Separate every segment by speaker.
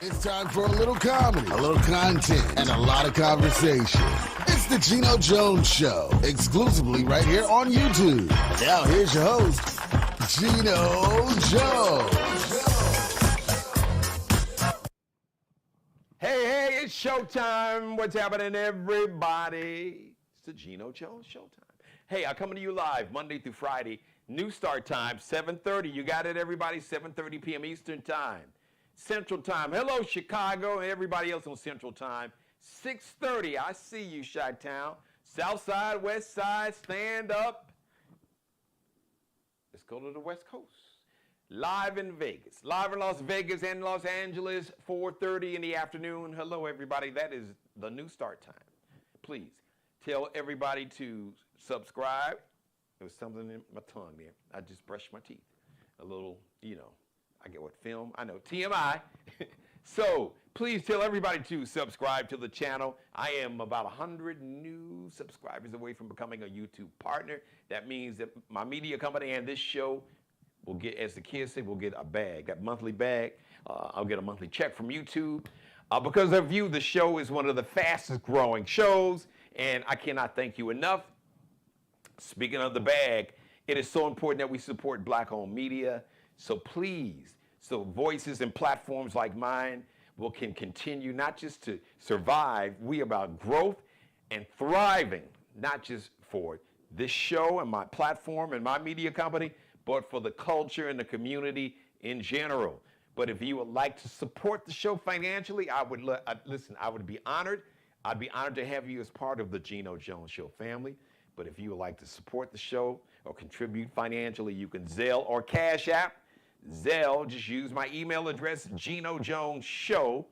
Speaker 1: It's time for a little comedy, a little content, and a lot of conversation. It's the Geno Jones Show, exclusively right here on YouTube. And now here's your host, Geno Jones.
Speaker 2: Hey, it's showtime. What's happening, everybody? It's the Geno Jones Showtime. Hey, I'm coming to you live Monday through Friday. New start time, 7:30. You got it, everybody? 7:30 p.m. Eastern Time. Central Time. Hello, Chicago, and everybody else on Central Time. 6:30. I see you, Chi-Town. South Side, West Side, stand up. Let's go to the West Coast. Live in Vegas. Live in Las Vegas and Los Angeles, 4:30 in the afternoon. Hello, everybody. That is the new start time. Please tell everybody to subscribe. There was something in my tongue there. I just brushed my teeth. A little, I get what film. I know, TMI. So please tell everybody to subscribe to the channel. I am about 100 new subscribers away from becoming a YouTube partner. That means that my media company and this show will get, as the kids say, we'll get a bag, that monthly bag. I'll get a monthly check from YouTube. Because of you, the show is one of the fastest growing shows, and I cannot thank you enough. Speaking of the bag, it is so important that we support Black-owned media. So please, so voices and platforms like mine can continue not just to survive, we about growth and thriving, not just for this show and my platform and my media company, but for the culture and the community in general. But if you would like to support the show financially, I would listen. I would be honored. I'd be honored to have you as part of the Geno Jones Show family. But if you would like to support the show or contribute financially, you can Zelle or Cash App. Zelle, just use my email address, Geno Jones Show.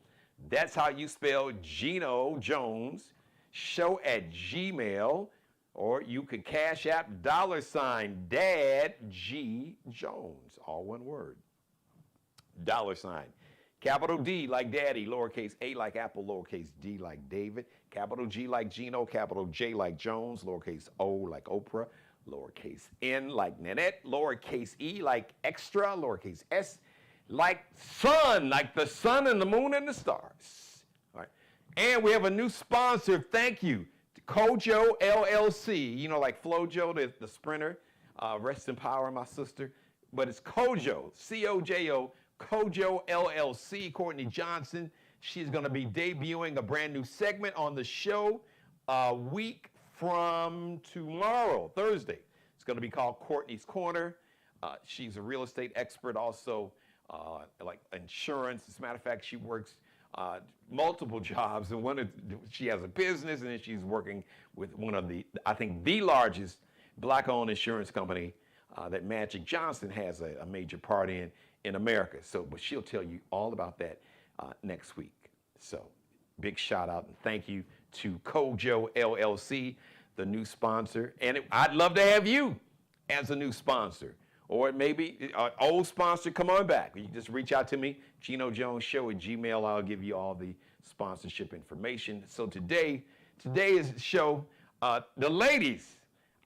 Speaker 2: That's how you spell Geno Jones Show at Gmail. Or you could Cash App $ Dad G Jones, all one word. $. Capital D like Daddy, lowercase a like Apple, lowercase d like David, capital G like Geno, capital J like Jones, lowercase o like Oprah, lowercase n like Nanette, lowercase e like extra, lowercase s like sun, like the sun and the moon and the stars. All right. And we have a new sponsor. Thank you. Kojo LLC, like Flojo, the sprinter, rest in power, my sister, but it's Kojo, C-O-J-O, Kojo LLC, Courtney Johnson. She's going to be debuting a brand new segment on the show a week from tomorrow, Thursday. It's going to be called Courtney's Corner. She's a real estate expert, also like insurance. As a matter of fact, she works multiple jobs, and she has a business, and then she's working with one of I think the largest Black-owned insurance company that Magic Johnson has a major part in America. But she'll tell you all about that next week. So big shout out and thank you to Kojo LLC, the new sponsor. And I'd love to have you as a new sponsor. Or maybe an old sponsor, come on back. You can just reach out to me, Geno Jones Show at Gmail. I'll give you all the sponsorship information. So today's show, the ladies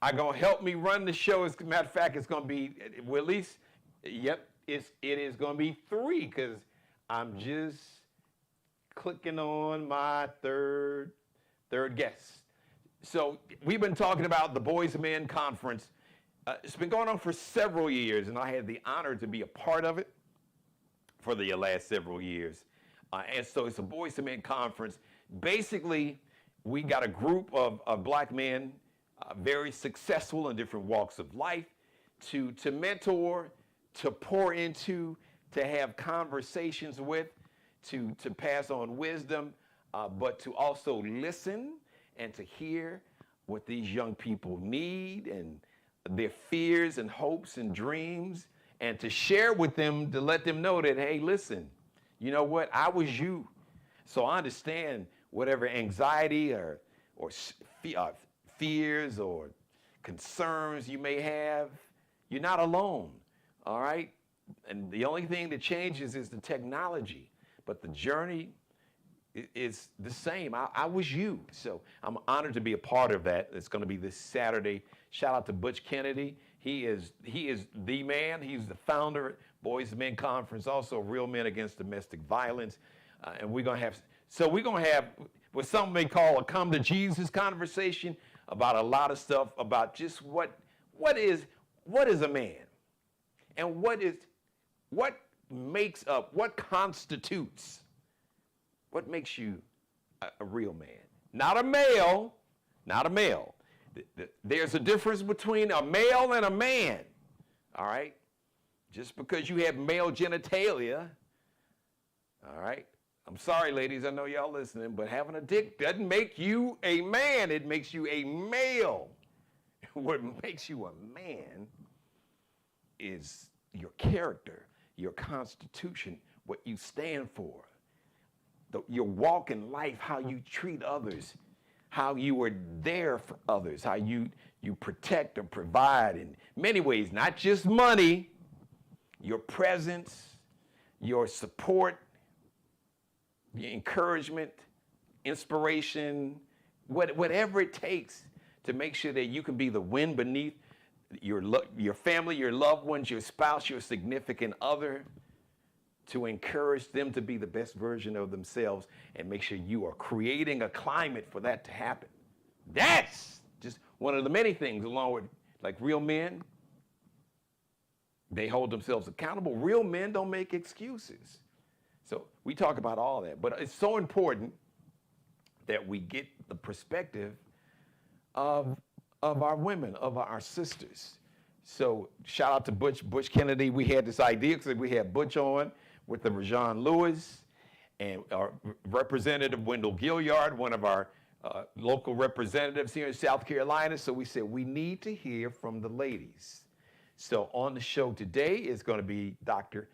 Speaker 2: are going to help me run the show. As a matter of fact, it's going to be, well, at least, yep, it is going to be 3 because I'm just clicking on my third guest. So we've been talking about the Boyz Men Conference. It's been going on for several years, and I had the honor to be a part of it for the last several years. And so it's a Boyz Men Conference. Basically, we got a group of Black men, very successful in different walks of life, to mentor, to pour into, to have conversations with, to pass on wisdom, but to also listen and to hear what these young people need and their fears and hopes and dreams, and to share with them, to let them know that, hey, listen, you know what? I was you. So I understand whatever anxiety or fears or concerns you may have. You're not alone, all right? And the only thing that changes is the technology, but the journey is the same. I was you. So I'm honored to be a part of that. It's going to be this Saturday. Shout out to Butch Kennedy. He is the man. He's the founder of Boyz Men Conference, also Real Men Against Domestic Violence. And we're going to have what some may call a come to Jesus conversation about a lot of stuff about just what is a man, and what makes up, what constitutes, what makes you a real man. Not a male, not a male. There's a difference between a male and a man, all right? Just because you have male genitalia, all right? I'm sorry, ladies, I know y'all listening, but having a dick doesn't make you a man. It makes you a male. What makes you a man is your character, your constitution, what you stand for, your walk in life, how you treat others, how you are there for others, how you protect and provide in many ways, not just money, your presence, your support, your encouragement, inspiration, whatever it takes to make sure that you can be the wind beneath your family, your loved ones, your spouse, your significant other, to encourage them to be the best version of themselves and make sure you are creating a climate for that to happen. That's just one of the many things, along with like real men, they hold themselves accountable. Real men don't make excuses. So we talk about all that, but it's so important that we get the perspective of our women, of our sisters. So shout out to Butch Kennedy. We had this idea because we had Butch on with the Rajon Lewis and our Representative Wendell Gilliard, one of our local representatives here in South Carolina. So we said we need to hear from the ladies. So on the show today is going to be Dr.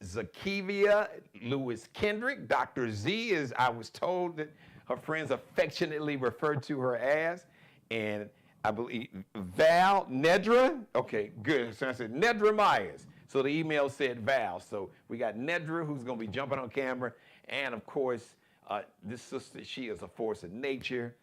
Speaker 2: Zakivia Lewis Kendrick. Dr. Z, as I was told that her friends affectionately referred to her as, and I believe Val Nedra. Okay, good. So I said Nedra Myers. So the email said Val. So we got Nedra, who's going to be jumping on camera, and of course, this sister, she is a force of nature.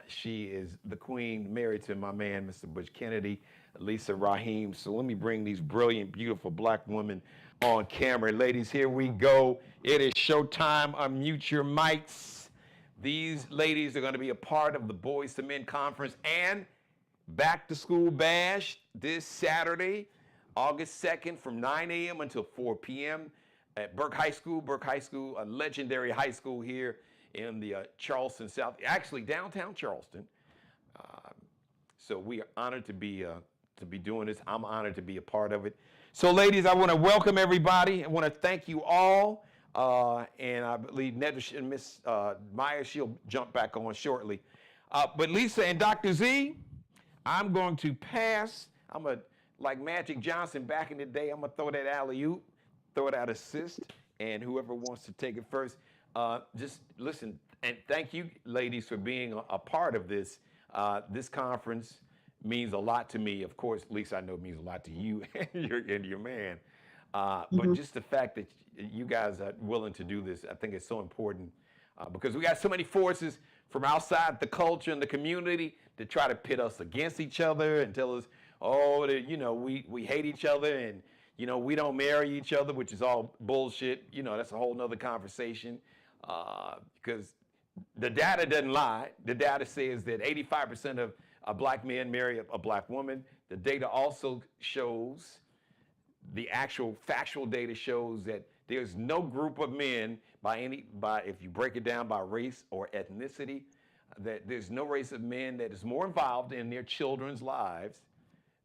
Speaker 2: She is the queen, married to my man, Mr. Butch Kennedy, Lisa Raheem. So let me bring these brilliant, beautiful black women on camera. Ladies, here we go. It is showtime. Unmute your mics. These ladies are going to be a part of the Boyz II Men Conference and Back to School Bash this Saturday, August 2nd from 9 a.m. until 4 p.m. at Burke High School. Burke High School, a legendary high school here in the Charleston, actually downtown Charleston. So we are honored to be doing this. I'm honored to be a part of it. So ladies, I want to welcome everybody. I want to thank you all. And I believe Nedra and Miss Myers, she'll jump back on shortly. But Lisa and Dr. Z, I'm going to pass. Like Magic Johnson back in the day, I'm going to throw that alley-oop, throw that assist, and whoever wants to take it first, just listen. And thank you, ladies, for being a part of this. This conference means a lot to me. Of course, Lisa, I know it means a lot to you and your man. But just the fact that you guys are willing to do this, I think it's so important because we got so many forces from outside the culture and the community to try to pit us against each other and tell us, oh, we hate each other and, we don't marry each other, which is all bullshit. That's a whole nother conversation because the data doesn't lie. The data says that 85% of black men marry a black woman. The data also shows, the actual factual data shows that there's no group of men if you break it down by race or ethnicity, that there's no race of men that is more involved in their children's lives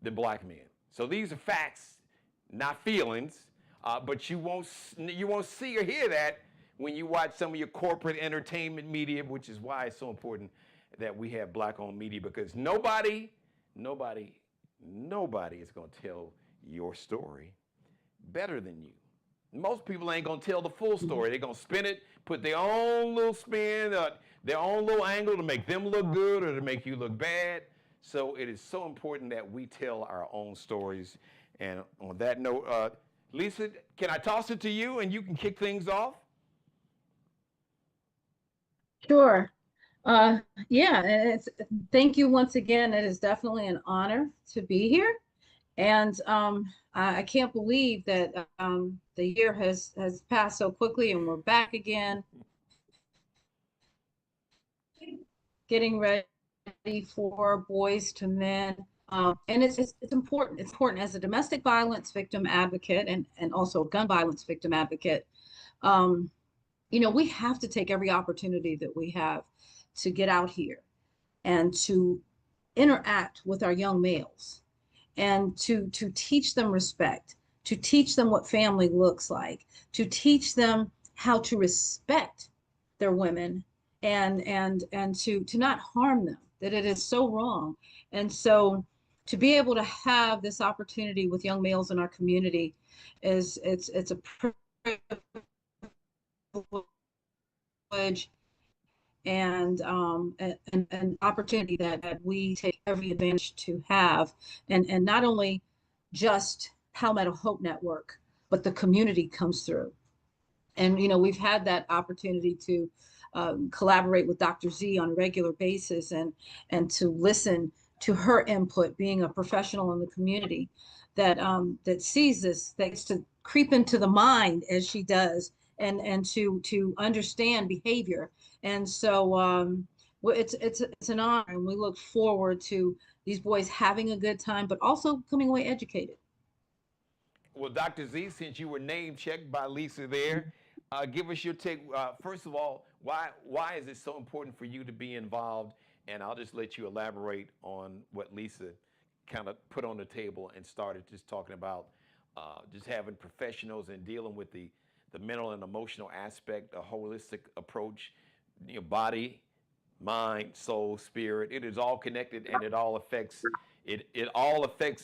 Speaker 2: than black men. So these are facts, not feelings, but you won't see or hear that when you watch some of your corporate entertainment media, which is why it's so important that we have black-owned media, because nobody is going to tell your story better than you. Most people ain't going to tell the full story. They're going to spin it, put their own little spin, their own little angle to make them look good or to make you look bad. So it is so important that we tell our own stories. And on that note, Lisa, can I toss it to you and you can kick things off?
Speaker 3: Sure. Yeah, thank you once again. It is definitely an honor to be here. And I can't believe that the year has passed so quickly, and we're back again, getting ready for Boys to Men. And it's important. It's important as a domestic violence victim advocate and also a gun violence victim advocate. Um, we have to take every opportunity that we have to get out here and to interact with our young males and to teach them respect, to teach them what family looks like, to teach them how to respect their women and to not harm them, that it is so wrong. And so to be able to have this opportunity with young males in our community is it's a privilege and an opportunity that we take every advantage to have, and not only just Palmetto Hope Network, but the community comes through. And we've had that opportunity to collaborate with Dr. Z on a regular basis and to listen to her input, being a professional in the community that sees this, that gets to creep into the mind as she does, and to understand behavior. And so it's an honor, and we look forward to these boys having a good time, but also coming away educated.
Speaker 2: Well, Dr. Z, since you were name checked by Lisa there, give us your take. First of all, why is it so important for you to be involved? And I'll just let you elaborate on what Lisa kind of put on the table and started just talking about just having professionals and dealing with the mental and emotional aspect, a holistic approach, body, mind, soul, spirit. It is all connected, and it all affects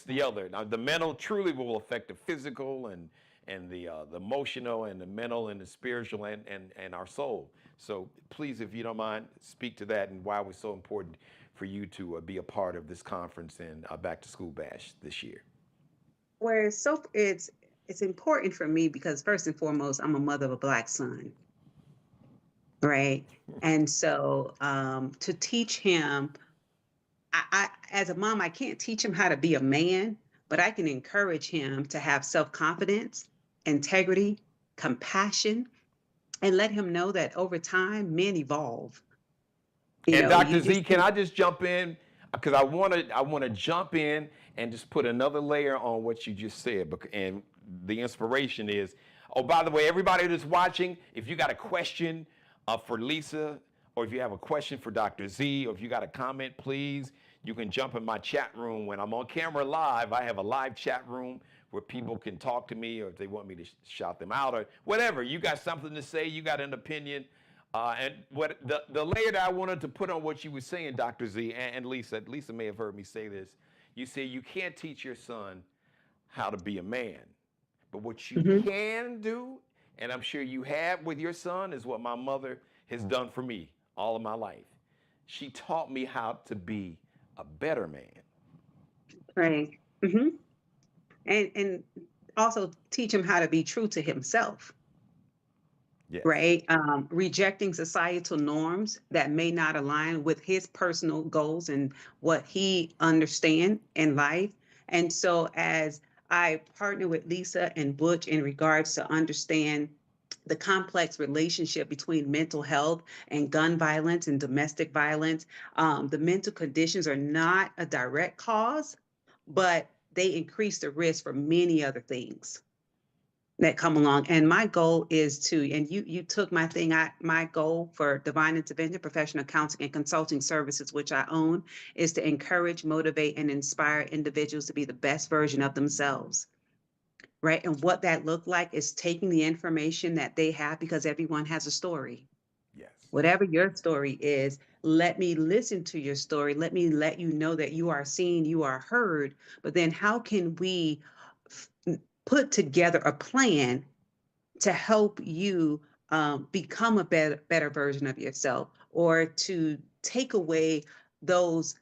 Speaker 2: the other. Now, the mental truly will affect the physical and the emotional and the mental and the spiritual and our soul. So please, if you don't mind, speak to that and why it was so important for you to be a part of this conference and Back to School Bash this year.
Speaker 4: Where it's important for me because first and foremost, I'm a mother of a Black son, right? And so to teach him, I as a mom, I can't teach him how to be a man, but I can encourage him to have self-confidence, integrity, compassion, and let him know that over time men evolve.
Speaker 2: And
Speaker 4: You
Speaker 2: Dr. Z,
Speaker 4: just
Speaker 2: can I just jump in? Because I want to jump in and just put another layer on what you just said. And the inspiration is, oh, by the way, everybody that's watching, if you got a question for Lisa, or if you have a question for Dr. Z, or if you got a comment, please, you can jump in my chat room. When I'm on camera live, I have a live chat room where people can talk to me, or if they want me to shout them out, or whatever. You got something to say, you got an opinion. And what the layer that I wanted to put on what you were saying, Dr. Z and Lisa may have heard me say this. You say you can't teach your son how to be a man, but what you
Speaker 4: Mhm.
Speaker 2: can do, and I'm sure you have with your son, is what my mother has done for me all of my life. She taught me how to be a better man.
Speaker 4: Right. Hmm. And also teach him how to be true to himself,
Speaker 2: Yes.
Speaker 4: right? Rejecting societal norms that may not align with his personal goals and what he understand in life. And so as I partner with Lisa and Butch in regards to understand the complex relationship between mental health and gun violence and domestic violence, the mental conditions are not a direct cause, but they increase the risk for many other things that come along. And my goal is to, and you took my thing, my goal for Divine Intervention, professional counseling and consulting services, which I own, is to encourage, motivate, and inspire individuals to be the best version of themselves. Right. And what that looked like is taking the information that they have, because everyone has a story.
Speaker 2: Yes.
Speaker 4: Whatever your story is, let me listen to your story. Let me let you know that you are seen, you are heard. But then how can we put together a plan to help you become a better version of yourself, or to take away those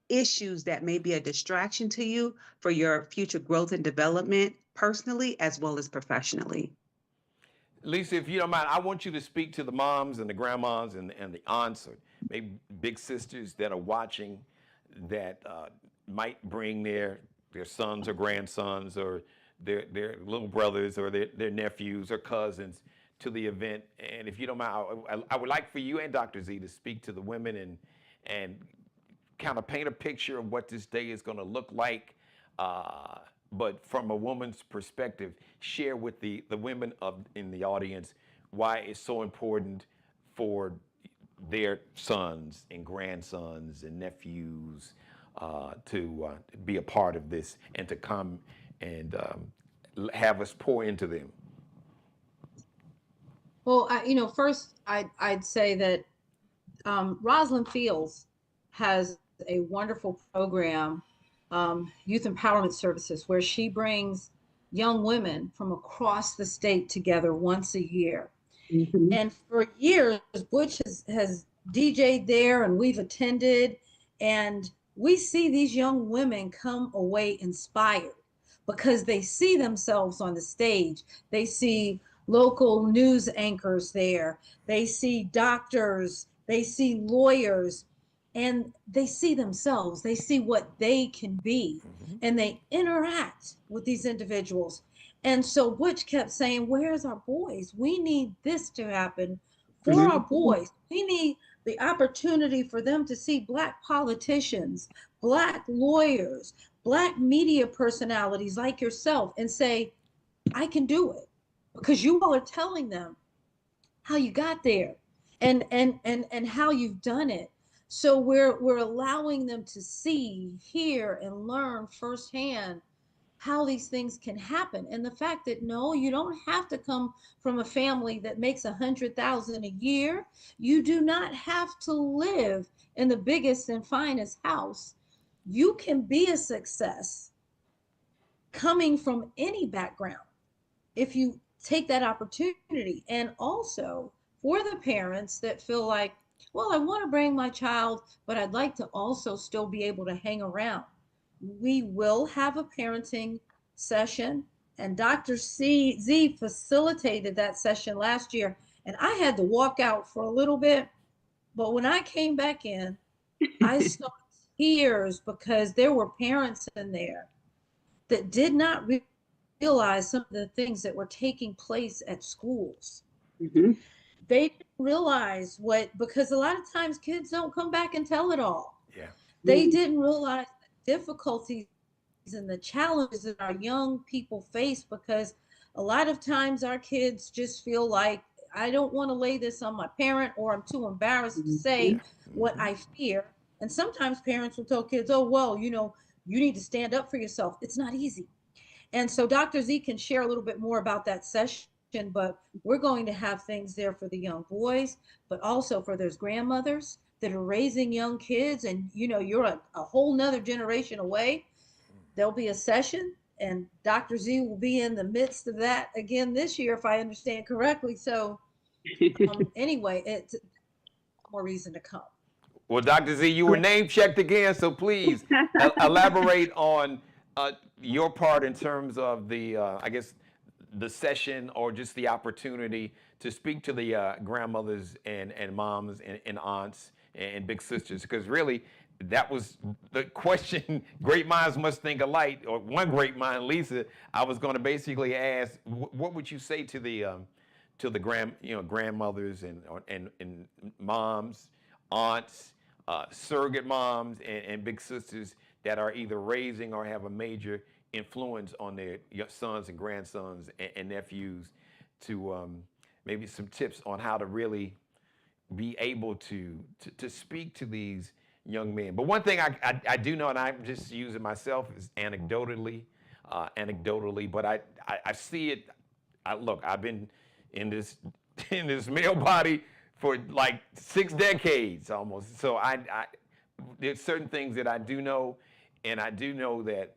Speaker 4: issues that may be a distraction to you for your future growth and development, personally as well as professionally.
Speaker 2: Lisa, if you don't mind, I want you to speak to the moms and the grandmas and the aunts, or maybe big sisters that are watching, that might bring their their sons or grandsons or their little brothers or their nephews or cousins to the event. And if you don't mind, I would like for you and Dr. Z to speak to the women and kind of paint a picture of what this day is going to look like. But from a woman's perspective, share with the women in the audience why it's so important for their sons and grandsons and nephews to be a part of this and to come and have us pour into them.
Speaker 3: Well, first I'd say that Rosalind Fields has a wonderful program, Youth Empowerment Services, where she brings young women from across the state together once a year. Mm-hmm. And for years, Butch has DJ'd there, and we've attended, and we see these young women come away inspired because they see themselves on the stage. They see local news anchors there. They see doctors. They see lawyers, and they see themselves. They see what they can be, mm-hmm. and they interact with these individuals. And so Butch kept saying, where's our boys? We need this to happen for mm-hmm. our boys. We need the opportunity for them to see Black politicians, Black lawyers, Black media personalities like yourself and say, I can do it, because you all are telling them how you got there and how you've done it. So we're allowing them to see, hear, and learn firsthand how these things can happen. And the fact that, no, you don't have to come from a family that makes $100,000 a year. You do not have to live in the biggest and finest house. You can be a success coming from any background if you take that opportunity. And also for the parents that feel like, well, I want to bring my child, but I'd like to also still be able to hang around. We will have a parenting session, and Dr. Z facilitated that session last year, and I had to walk out for a little bit, but when I came back in, I saw tears because there were parents in there that did not realize some of the things that were taking place at schools. Mm-hmm. They didn't realize because a lot of times kids don't come back and tell it all.
Speaker 2: Yeah.
Speaker 3: They didn't realize the difficulties and the challenges that our young people face, because a lot of times our kids just feel like, I don't want to lay this on my parent, or I'm too embarrassed to say what I fear. And sometimes parents will tell kids, oh, well, you need to stand up for yourself. It's not easy. And so Dr. Z can share a little bit more about that session, but we're going to have things there for the young boys, but also for those grandmothers that are raising young kids, and you're a whole nother generation away. There'll be a session, and Dr. Z will be in the midst of that again this year, if I understand correctly. So anyway, it's more reason to come.
Speaker 2: Well, Dr. Z, you were name checked again, so please elaborate on your part in terms of the, the session, or just the opportunity to speak to the grandmothers and moms and aunts and big sisters, because really that was the question. Great minds must think alike, or one great mind, Lisa. I was going to basically ask, what would you say to the grandmothers and moms, aunts, surrogate moms, and big sisters that are either raising or have a major influence on their sons and grandsons and nephews, to maybe some tips on how to really be able to speak to these young men. But one thing I do know, and I'm just using myself as anecdotally, but I see it. Look, I've been in this male body for like 6 decades almost. So there's certain things that I do know, and I do know that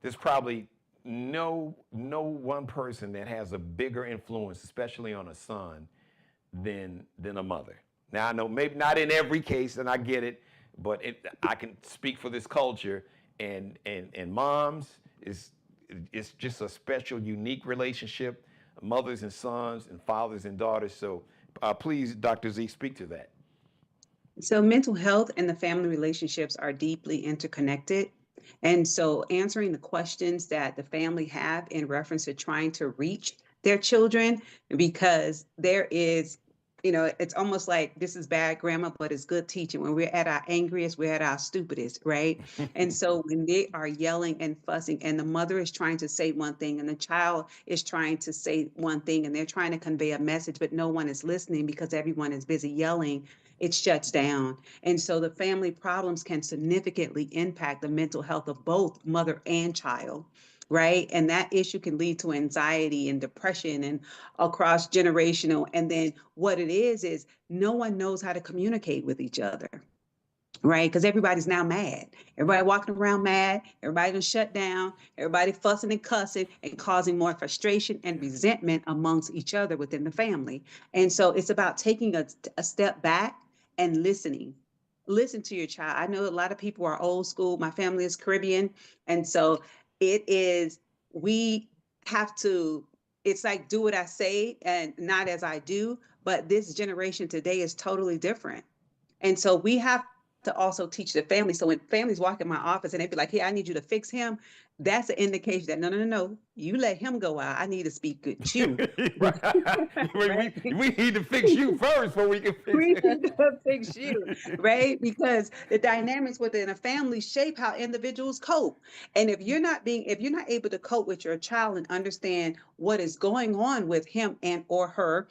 Speaker 2: there's probably no one person that has a bigger influence, especially on a son, than a mother. Now, I know maybe not in every case, and I get it, but I can speak for this culture, and moms it's just a special, unique relationship, mothers and sons, and fathers and daughters. So please, Dr. Z, speak to that.
Speaker 4: So mental health and the family relationships are deeply interconnected. And so answering the questions that the family have in reference to trying to reach their children, because there is, it's almost like this is bad grammar, but it's good teaching. When we're at our angriest, we're at our stupidest, right? And so when they are yelling and fussing, and the mother is trying to say one thing, and the child is trying to say one thing, and they're trying to convey a message, but no one is listening because everyone is busy yelling, it shuts down. And so the family problems can significantly impact the mental health of both mother and child. Right. And that issue can lead to anxiety and depression and across generational. And then what it is no one knows how to communicate with each other. Right. Because everybody's now mad. Everybody walking around mad. Everybody gonna shut down. Everybody fussing and cussing and causing more frustration and resentment amongst each other within the family. And so it's about taking a step back and listening. Listen to your child. I know a lot of people are old school. My family is Caribbean. And so we have to, it's like do what I say and not as I do. But this generation today is totally different. And so we have to also teach the family. So when families walk in my office and they be like, hey, I need you to fix him, that's an indication that no, you let him go out. I need to speak good to you.
Speaker 2: Right. we need to fix you first before we can fix
Speaker 4: we need to fix you, right? Because the dynamics within a family shape how individuals cope. And if you're not able to cope with your child and understand what is going on with him and or her,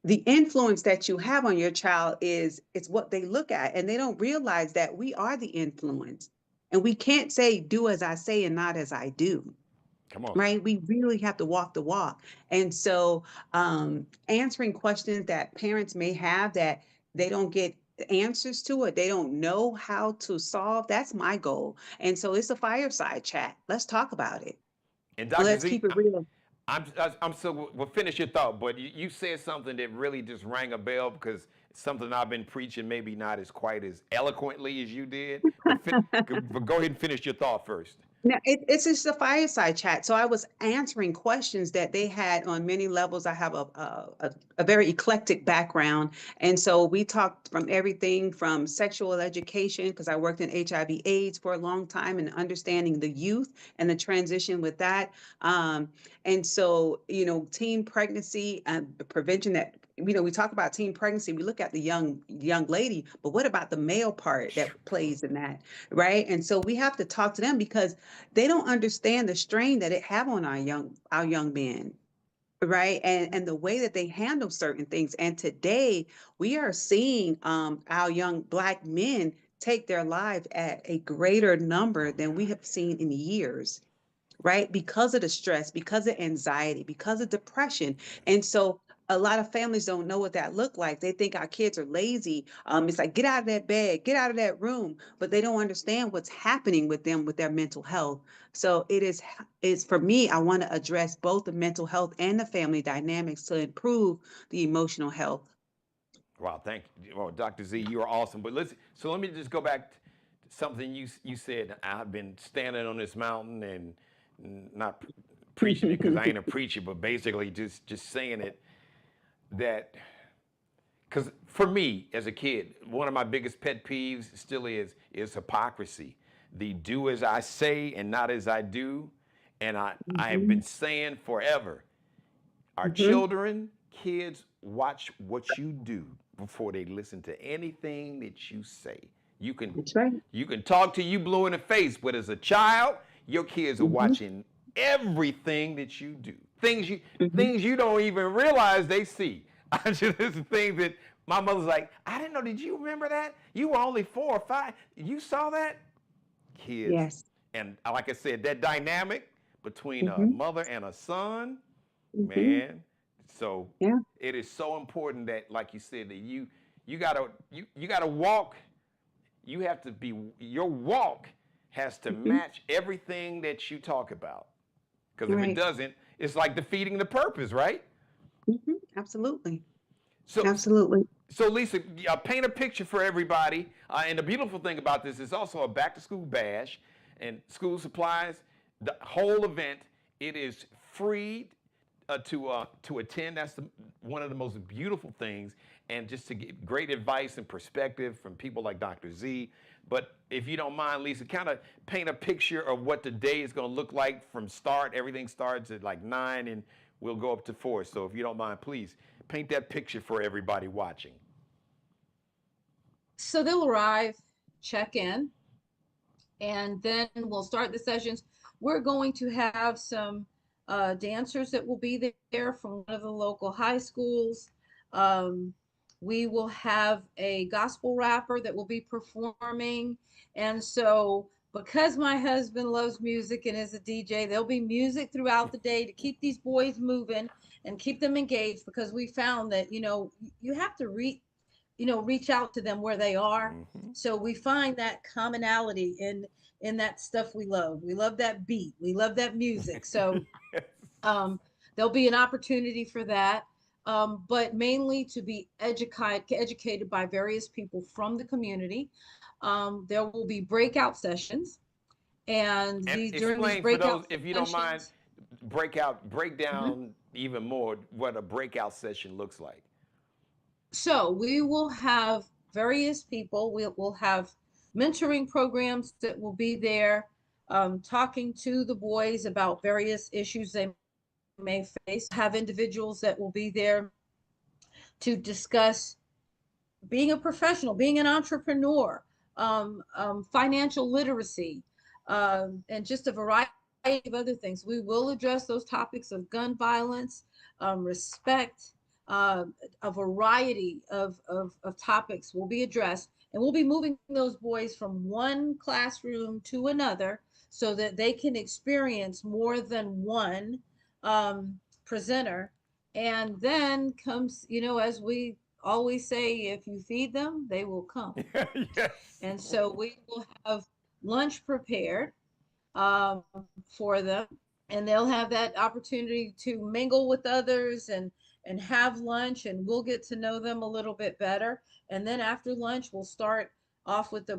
Speaker 4: the influence that you have on your child is what they look at, and they don't realize that we are the influence, and we can't say do as I say and not as I do.
Speaker 2: Come on.
Speaker 4: Right? We really have to walk the walk. And so answering questions that parents may have that they don't get answers to, or they don't know how to solve, that's my goal. And so it's a fireside chat. Let's talk about it.
Speaker 2: And Dr.
Speaker 4: Let's
Speaker 2: Z,
Speaker 4: keep it real.
Speaker 2: I'm so, we'll finish your thought, but you said something that really just rang a bell, because it's something I've been preaching, maybe not as quite as eloquently as you did, but go ahead and finish your thought first.
Speaker 4: Now, it's just a fireside chat. So I was answering questions that they had on many levels. I have a very eclectic background. And so we talked from everything from sexual education, because I worked in HIV/AIDS for a long time, and understanding the youth and the transition with that. And so, teen pregnancy and the prevention that, we talk about teen pregnancy, we look at the young lady, but what about the male part that plays in that, right? And so we have to talk to them, because they don't understand the strain that it have on our young men, right? And the way that they handle certain things. And today we are seeing our young Black men take their lives at a greater number than we have seen in years, right? Because of the stress, because of anxiety, because of depression. And so a lot of families don't know what that look like. They think our kids are lazy. It's like, get out of that bed, get out of that room, but they don't understand what's happening with them, with their mental health. So it's for me, I want to address both the mental health and the family dynamics to improve the emotional health.
Speaker 2: Wow, thank you. Well, Dr. Z, you are awesome. But so let me just go back to something you said. I've been standing on this mountain and not preaching it, because I ain't a preacher, but basically just saying it, that, because for me as a kid, one of my biggest pet peeves still is hypocrisy. The do as I say and not as I do. And I have been saying forever, our kids watch what you do before they listen to anything that you say. You can,
Speaker 4: That's right.
Speaker 2: You can talk to you blue in the face, but as a child, your kids are watching everything that you do. Things you don't even realize they see. It's the thing that my mother's like, I didn't know. Did you remember that? You were only 4 or 5. You saw that? Kids.
Speaker 4: Yes.
Speaker 2: And like I said, that dynamic between a mother and a son, man. So it is so important that, like you said, that you gotta walk. You have to be, your walk has to match everything that you talk about. Because if it doesn't, it's like defeating the purpose, right?
Speaker 4: Absolutely.
Speaker 2: So,
Speaker 4: absolutely.
Speaker 2: So Lisa, paint a picture for everybody. And the beautiful thing about this is also a back to school bash and school supplies. The whole event, it is free to attend. That's one of the most beautiful things, and just to get great advice and perspective from people like Dr. Z. But if you don't mind, Lisa, kind of paint a picture of what the day is going to look like from start. Everything starts at like 9, and we'll go up to 4. So if you don't mind, please paint that picture for everybody watching.
Speaker 3: So they'll arrive, check in, and then we'll start the sessions. We're going to have some dancers that will be there from one of the local high schools. We will have a gospel rapper that will be performing. And so because my husband loves music and is a DJ, there'll be music throughout the day to keep these boys moving and keep them engaged, because we found that, you have to reach out to them where they are.
Speaker 2: Mm-hmm.
Speaker 3: So we find that commonality in that stuff we love. We love that beat. We love that music. So there'll be an opportunity for that. But mainly to be educated by various people from the community. There will be breakout sessions, and during these breakout
Speaker 2: for those, if you don't mind, break down
Speaker 3: mm-hmm.
Speaker 2: even more what a breakout session looks like.
Speaker 3: So we will have various people. We'll have mentoring programs that will be there, talking to the boys about various issues they may face. Have individuals that will be there to discuss being a professional, being an entrepreneur, financial literacy, and just a variety of other things. We will address those topics of gun violence, respect, a variety of topics will be addressed, and we'll be moving those boys from one classroom to another so that they can experience more than one presenter. And then comes, as we always say, if you feed them, they will come.
Speaker 2: Yes.
Speaker 3: And so we will have lunch prepared for them, and they'll have that opportunity to mingle with others and have lunch, and we'll get to know them a little bit better. And then after lunch, we'll start off with the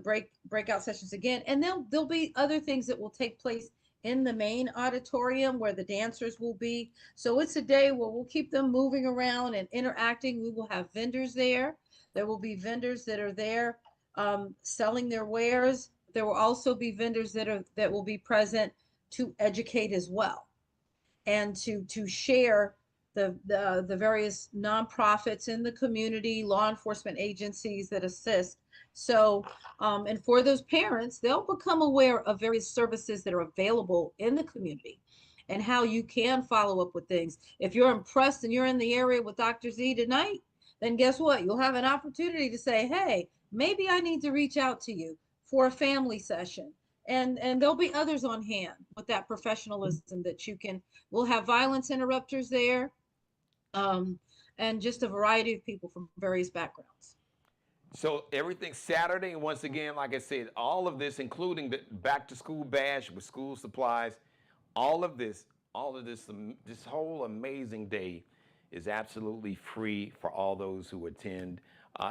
Speaker 3: breakout sessions again. And there'll be other things that will take place in the main auditorium where the dancers will be. So it's a day where we'll keep them moving around and interacting. We will have vendors there. There will be vendors that are there selling their wares. There will also be vendors that will be present to educate as well, and to share the various nonprofits in the community, law enforcement agencies that assist. So, and for those parents, they'll become aware of various services that are available in the community and how you can follow up with things. If you're impressed and you're in the area with Dr. Z tonight, then guess what? You'll have an opportunity to say, hey, maybe I need to reach out to you for a family session. And there'll be others on hand with that professionalism that we'll have violence interrupters there, and just a variety of people from various backgrounds.
Speaker 2: So everything Saturday, and once again, like I said, all of this, including the back to school bash with school supplies, all of this, this whole amazing day is absolutely free for all those who attend.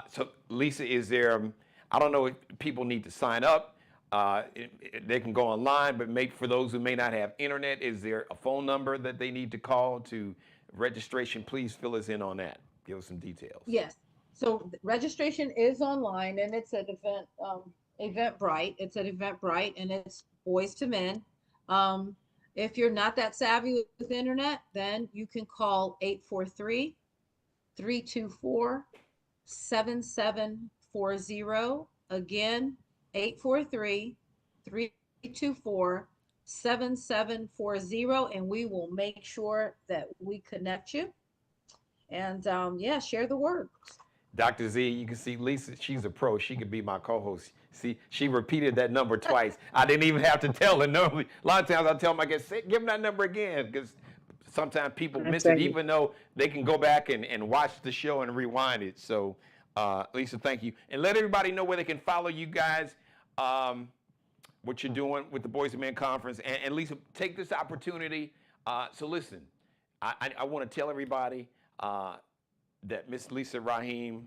Speaker 2: So Lisa, is there, I don't know if people need to sign up. They can go online, but for those who may not have internet, is there a phone number that they need to call to registration? Please fill us in on that. Give us some details.
Speaker 3: Yes. So registration is online, and it's at Eventbrite. It's at Eventbrite, and it's Boyz II Men. If you're not that savvy with the internet, then you can call 843-324-7740. Again, 843-324-7740, and we will make sure that we connect you. And share the word.
Speaker 2: Dr. Z, you can see Lisa, she's a pro. She could be my co-host. See, she repeated that number twice. I didn't even have to tell her. Normally, a lot of times I tell my guests, give them that number again, because sometimes people miss it, even though they can go back and watch the show and rewind it. So, Lisa, thank you. And let everybody know where they can follow you guys, what you're doing with the Boyz II Men Conference. And Lisa, take this opportunity. So listen, I want to tell everybody that Miss Lisa Rahim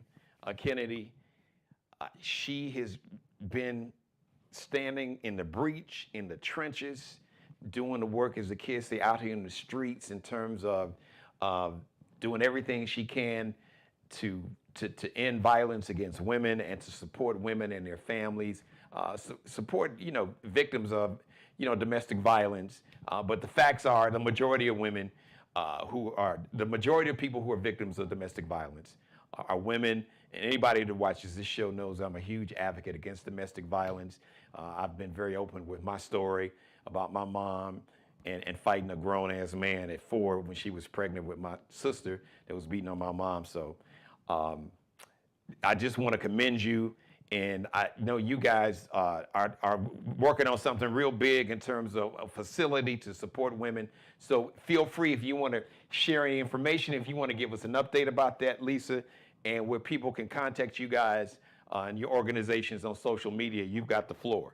Speaker 2: Kennedy, she has been standing in the breach, in the trenches, doing the work, as the kids say, out here in the streets in terms of doing everything she can to end violence against women and to support women and their families, support victims of domestic violence. But the facts are the majority of women the majority of people who are victims of domestic violence are women. And anybody that watches this show knows I'm a huge advocate against domestic violence. I've been very open with my story about my mom and fighting a grown-ass man at 4 when she was pregnant with my sister that was beating on my mom. So I just want to commend you. And I know you guys are working on something real big in terms of a facility to support women. So feel free if you want to share any information, if you want to give us an update about that, Lisa, and where people can contact you guys and your organizations on social media. You've got the floor.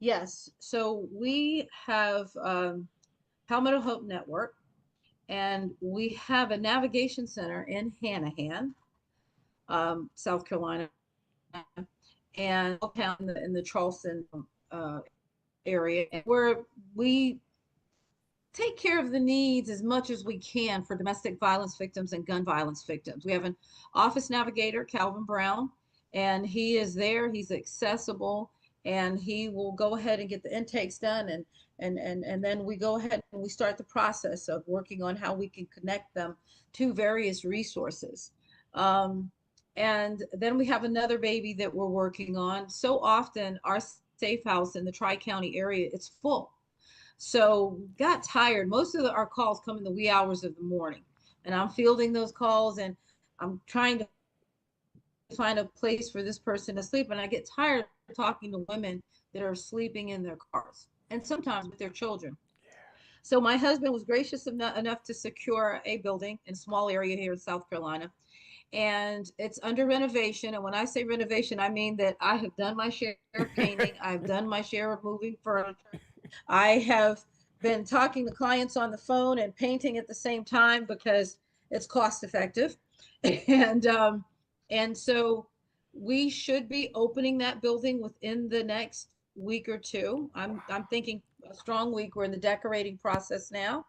Speaker 3: Yes. So we have Palmetto Hope Network, and we have a navigation center in Hanahan, South Carolina, and in the Charleston area, where we take care of the needs as much as we can for domestic violence victims and gun violence victims. We have an office navigator, Calvin Brown, and he is there. He's accessible, and he will go ahead and get the intakes done, and then we go ahead and we start the process of working on how we can connect them to various resources. And then we have another baby that we're working on. So often our safe house in the Tri-County area, it's full. So got tired. Most of our calls come in the wee hours of the morning, and I'm fielding those calls, and I'm trying to find a place for this person to sleep. And I get tired of talking to women that are sleeping in their cars and sometimes with their children. So my husband was gracious enough to secure a building in a small area here in South Carolina. And it's under renovation. And when I say renovation, I mean that I have done my share of painting. I've done my share of moving furniture. I have been talking to clients on the phone and painting at the same time because it's cost effective. And so we should be opening that building within the next week or two. I'm thinking a strong week. We're in the decorating process now.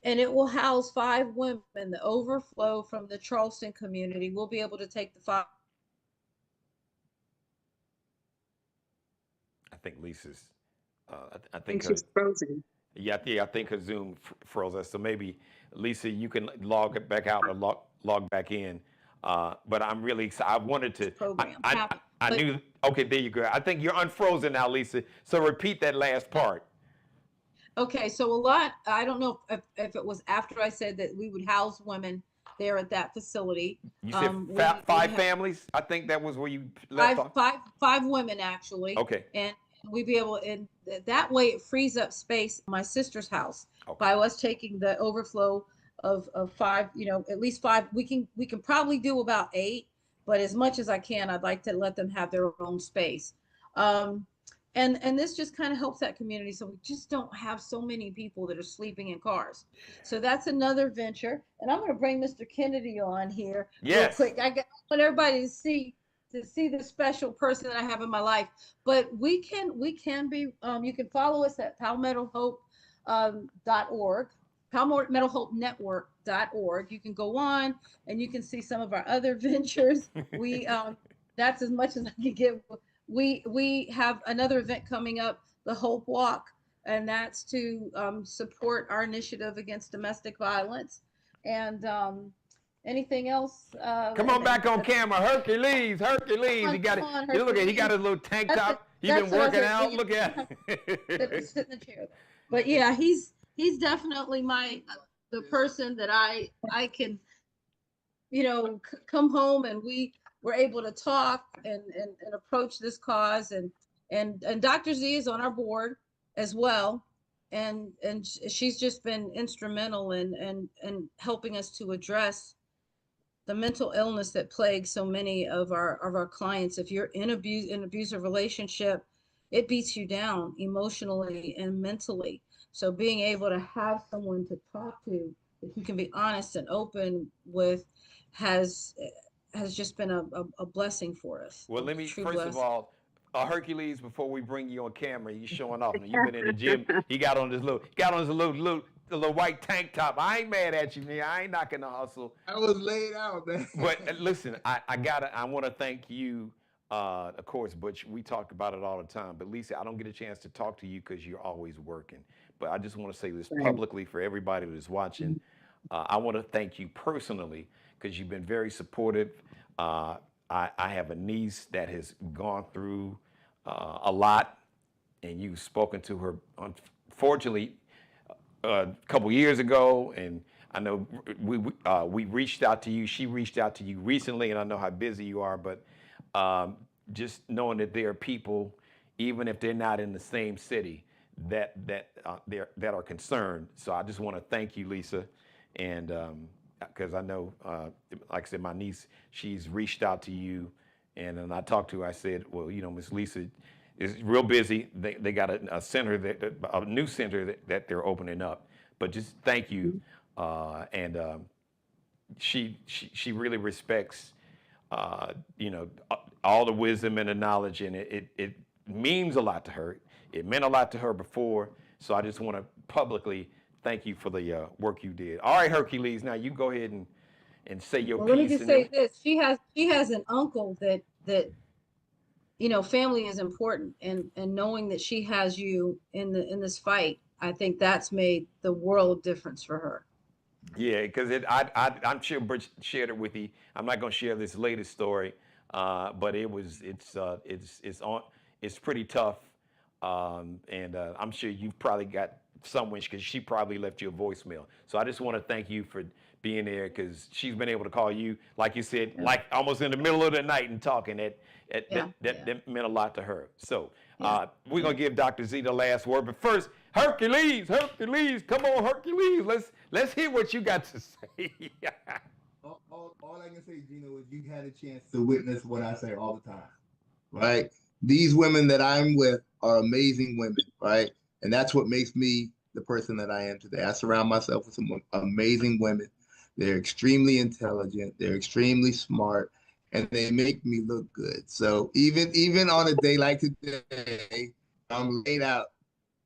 Speaker 3: And it will house 5 women. The overflow from the Charleston community will be able to take the 5.
Speaker 2: I think Lisa's,
Speaker 4: I think she's frozen.
Speaker 2: Yeah, I think her Zoom froze us. So maybe, Lisa, you can log back out or log back in. But I'm really excited. I wanted to, I knew, okay, there you go. I think you're unfrozen now, Lisa. So repeat that last part.
Speaker 3: Okay, so I don't know if it was after I said that we would house women there at that facility.
Speaker 2: You said 5 families? I think that was where you left off.
Speaker 3: Five women, actually.
Speaker 2: Okay.
Speaker 3: And we'd be able, and that way it frees up space in my sister's house by us taking the overflow of 5, at least 5. We can probably do about 8, but as much as I can, I'd like to let them have their own space. And this just kind of helps that community. So we just don't have so many people that are sleeping in cars. So that's another venture. And I'm going to bring Mr. Kennedy on here real quick. I want everybody to see the special person that I have in my life. But we can be, you can follow us at palmettohope.org, palmettohopenetwork.org. You can go on and you can see some of our other ventures. That's as much as I can give. We have another event coming up, the Hope Walk, and that's to support our initiative against domestic violence. And anything else?
Speaker 2: Come on back on camera, Hercules. He got it. Look at, he got his little tank top. He's been working out. Look at
Speaker 3: it. Sit in the chair. But yeah, he's definitely the person that I can, come home and we're able to talk and approach this cause, and Dr. Z is on our board as well, and she's just been instrumental in helping us to address the mental illness that plagues so many of our clients. If you're in an abusive relationship, it beats you down emotionally and mentally. So being able to have someone to talk to that you can be honest and open with has just been a blessing for us.
Speaker 2: Well, let me first of all, Hercules, before we bring you on camera, he's showing off. Now, you've been in the gym. He got on his little little white tank top. I ain't mad at you, man. I ain't knocking the hustle.
Speaker 5: I was laid out, man.
Speaker 2: But listen, I want to thank you. Of course, Butch, we talk about it all the time. But Lisa, I don't get a chance to talk to you because you're always working. But I just want to say this
Speaker 4: Right.
Speaker 2: publicly for everybody that's watching. I want to thank you personally because you've been very supportive. I have a niece that has gone through a lot, and you've spoken to her, unfortunately, a couple years ago, and I know we reached out to you. She reached out to you recently, and I know how busy you are. But just knowing that there are people, even if they're not in the same city, that are concerned. So I just want to thank you, Lisa, and because I know, like I said, my niece, she's reached out to you, and then I talked to her. I said, well, Miss Lisa is real busy. They got a center a new center that they're opening up. But just thank you, and she really respects, all the wisdom and the knowledge, and it means a lot to her. It meant a lot to her before, so I just want to publicly thank you for the work you did. All right, Hercules, now you go ahead and say your piece.
Speaker 3: Let me just say this: she has an uncle that family is important, and knowing that she has you in this fight, I think that's made the world of difference for her.
Speaker 2: Yeah, because I'm sure Butch shared it with you. I'm not going to share this latest story, but it's pretty tough, and I'm sure you've probably got someone because she probably left you a voicemail. So I just want to thank you for being there because she's been able to call you, like you said, like almost in the middle of the night and talking. That meant a lot to her. So we're gonna give Dr. Z the last word, but first, Hercules, come on, Hercules, let's hear what you got to say.
Speaker 5: all I can say, Geno, is you had a chance to witness what I say all the time, right? These women that I'm with are amazing women, right? And that's what makes me the person that I am today. I surround myself with some amazing women. They're extremely intelligent. They're extremely smart, and they make me look good. So even on a day like today, I'm laid out.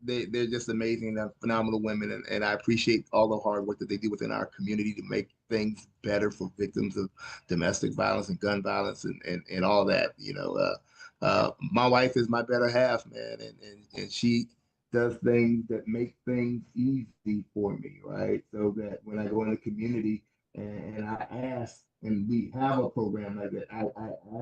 Speaker 5: They're just amazing, phenomenal women, and I appreciate all the hard work that they do within our community to make things better for victims of domestic violence and gun violence and all that. My wife is my better half, man, and she does things that make things easy for me, right? So that when I go in the community and I ask, and we have a program like that, I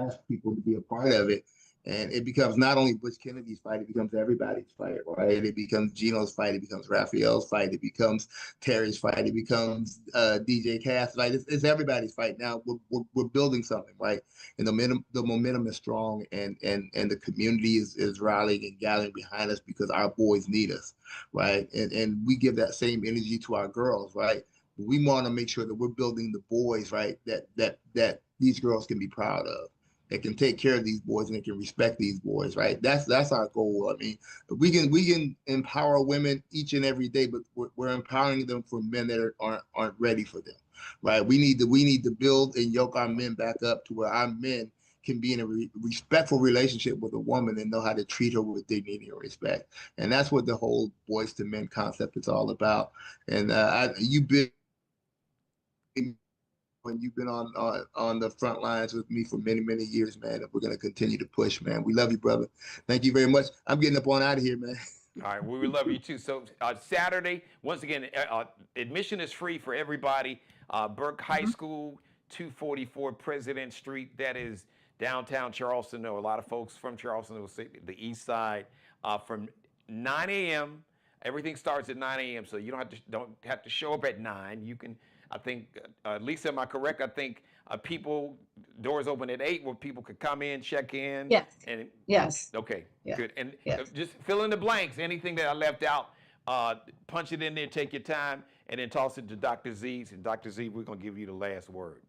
Speaker 5: ask people to be a part of it. And it becomes not only Butch Kennedy's fight, it becomes everybody's fight, right? It becomes Geno's fight, it becomes Raphael's fight, it becomes Terry's fight, it becomes DJ Cass' fight. It's everybody's fight. Now we're building something, right? And the momentum is strong, and the community is rallying and gathering behind us because our boys need us, right? And we give that same energy to our girls, right? We want to make sure that we're building the boys, right? That these girls can be proud of. They can take care of these boys and they can respect these boys, right? That's our goal. I mean, we can empower women each and every day, but we're empowering them for men that aren't ready for them, right? We need to build and yoke our men back up to where our men can be in a respectful relationship with a woman and know how to treat her with dignity and respect. And that's what the whole Boys to Men concept is all about. And you've been when you've been on the front lines with me for many, many years, man. And we're going to continue to push, man. We love you, brother. Thank you very much. I'm getting up on out of here, man.
Speaker 2: All right, we love you too. So Saturday, once again, admission is free for everybody. Burke High School, 244 President Street. That is downtown Charleston. There are a lot of folks from Charleston who will say the east side. From 9 a.m. Everything starts at 9 a.m. So you don't have to show up at 9. You can. I think, Lisa, am I correct? I think doors open at 8 where people could come in, check in.
Speaker 3: Yes.
Speaker 2: And,
Speaker 3: yes.
Speaker 2: Okay,
Speaker 3: yeah.
Speaker 2: good. And
Speaker 3: yes.
Speaker 2: Just fill in the blanks. Anything that I left out, punch it in there, take your time, and then toss it to Dr. Z. And Dr. Z, we're going to give you the last word.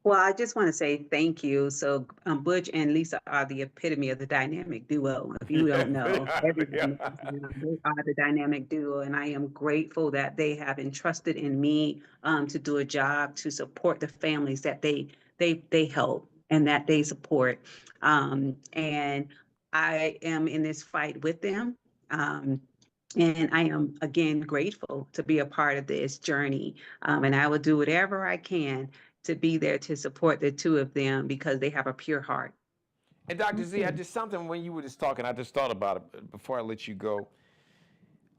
Speaker 4: Well, I just want to say thank you. So Butch and Lisa are the epitome of the dynamic duo. If you don't know, everyone knows they are the dynamic duo. And I am grateful that they have entrusted in me to do a job to support the families that they help and that they support. And I am in this fight with them. And I am, again, grateful to be a part of this journey. And I will do whatever I can to be there to support the two of them because they have a pure heart.
Speaker 2: And Dr. Z, I just something when you were just talking, I just thought about it before I let you go.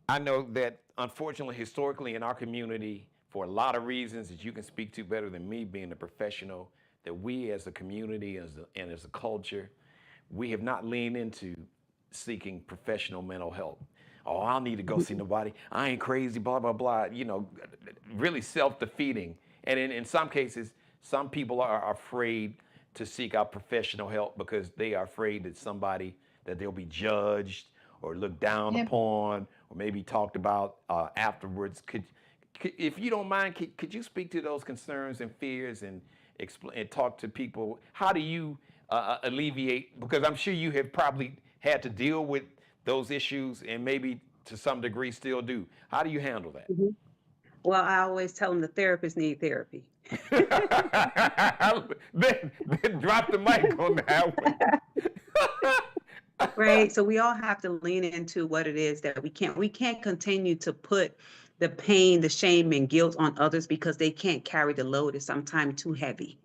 Speaker 2: I know that unfortunately, historically in our community, for a lot of reasons that you can speak to better than me, being a professional, that we as a community and as a culture, we have not leaned into seeking professional mental health. Oh, I'll need to go see nobody. I ain't crazy, blah, blah, blah. You know, really self-defeating. And in some cases, some people are afraid to seek out professional help because they are afraid that they'll be judged or looked down upon or maybe talked about afterwards. If you don't mind, could you speak to those concerns and fears and explain and talk to people? How do you alleviate? Because I'm sure you have probably had to deal with those issues and maybe to some degree still do. How do you handle that?
Speaker 4: Mm-hmm. Well, I always tell them the therapists need therapy.
Speaker 2: then drop the mic on that one.
Speaker 4: Right. So we all have to lean into what it is that we can't continue to put the pain, the shame, and guilt on others because they can't carry the load. It's sometimes too heavy.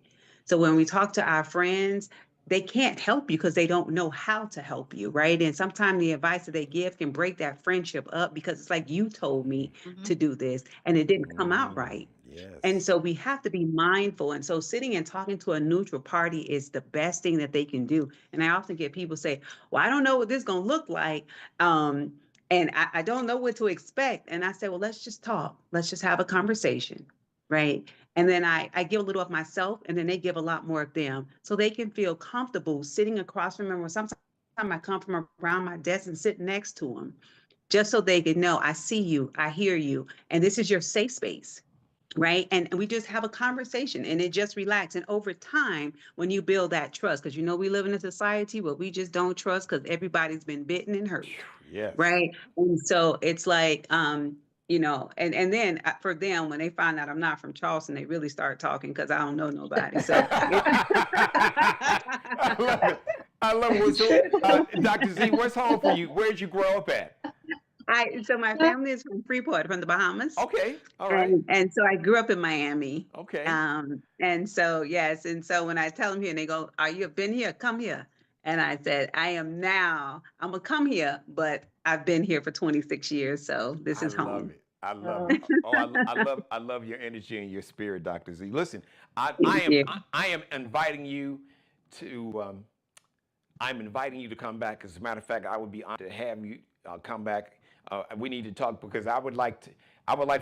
Speaker 4: So when we talk to our friends, they can't help you because they don't know how to help you, right? And sometimes the advice that they give can break that friendship up because it's like, you told me to do this and it didn't come out right.
Speaker 2: Yes.
Speaker 4: And so we have to be mindful. And so sitting and talking to a neutral party is the best thing that they can do. And I often get people say, well, I don't know what this is going to look like. And I don't know what to expect. And I say, well, let's just talk. Let's just have a conversation, right? And then I give a little of myself and then they give a lot more of them so they can feel comfortable sitting across from them. Or sometimes I come from around my desk and sit next to them just so they can know I see you, I hear you, and this is your safe space, right? And we just have a conversation and it just relax. And over time, when you build that trust, because we live in a society where we just don't trust because everybody's been bitten and hurt,
Speaker 2: yes.
Speaker 4: Right? And so it's like, and then for them, when they find out I'm not from Charleston, they really start talking because I don't know nobody. So
Speaker 2: I love it. So, Dr. Z, what's home for you? Where'd you grow up at?
Speaker 4: So my family is from Freeport, from the Bahamas.
Speaker 2: Okay, all right.
Speaker 4: And so I grew up in Miami.
Speaker 2: Okay.
Speaker 4: And so yes, and so when I tell them here, and they go, "Are you been here? Come here." And I said, I'm gonna come here, but I've been here for 26 years, so this is home.
Speaker 2: I love it. I love your energy and your spirit, Dr. Z. Listen, I am inviting you to come back. As a matter of fact, I would be honored to have you come back. We need to talk because I would like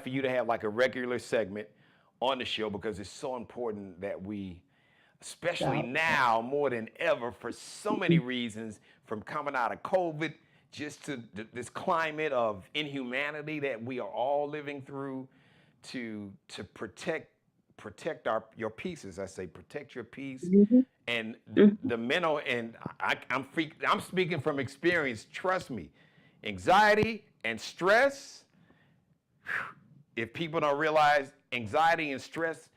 Speaker 2: for you to have like a regular segment on the show because it's so important that we, especially now more than ever, for so many reasons, from coming out of COVID, just to this climate of inhumanity that we are all living through, to protect your peace, as I say, protect your peace, and the mental. And I'm speaking from experience. Trust me, anxiety and stress. If people don't realize anxiety and stress,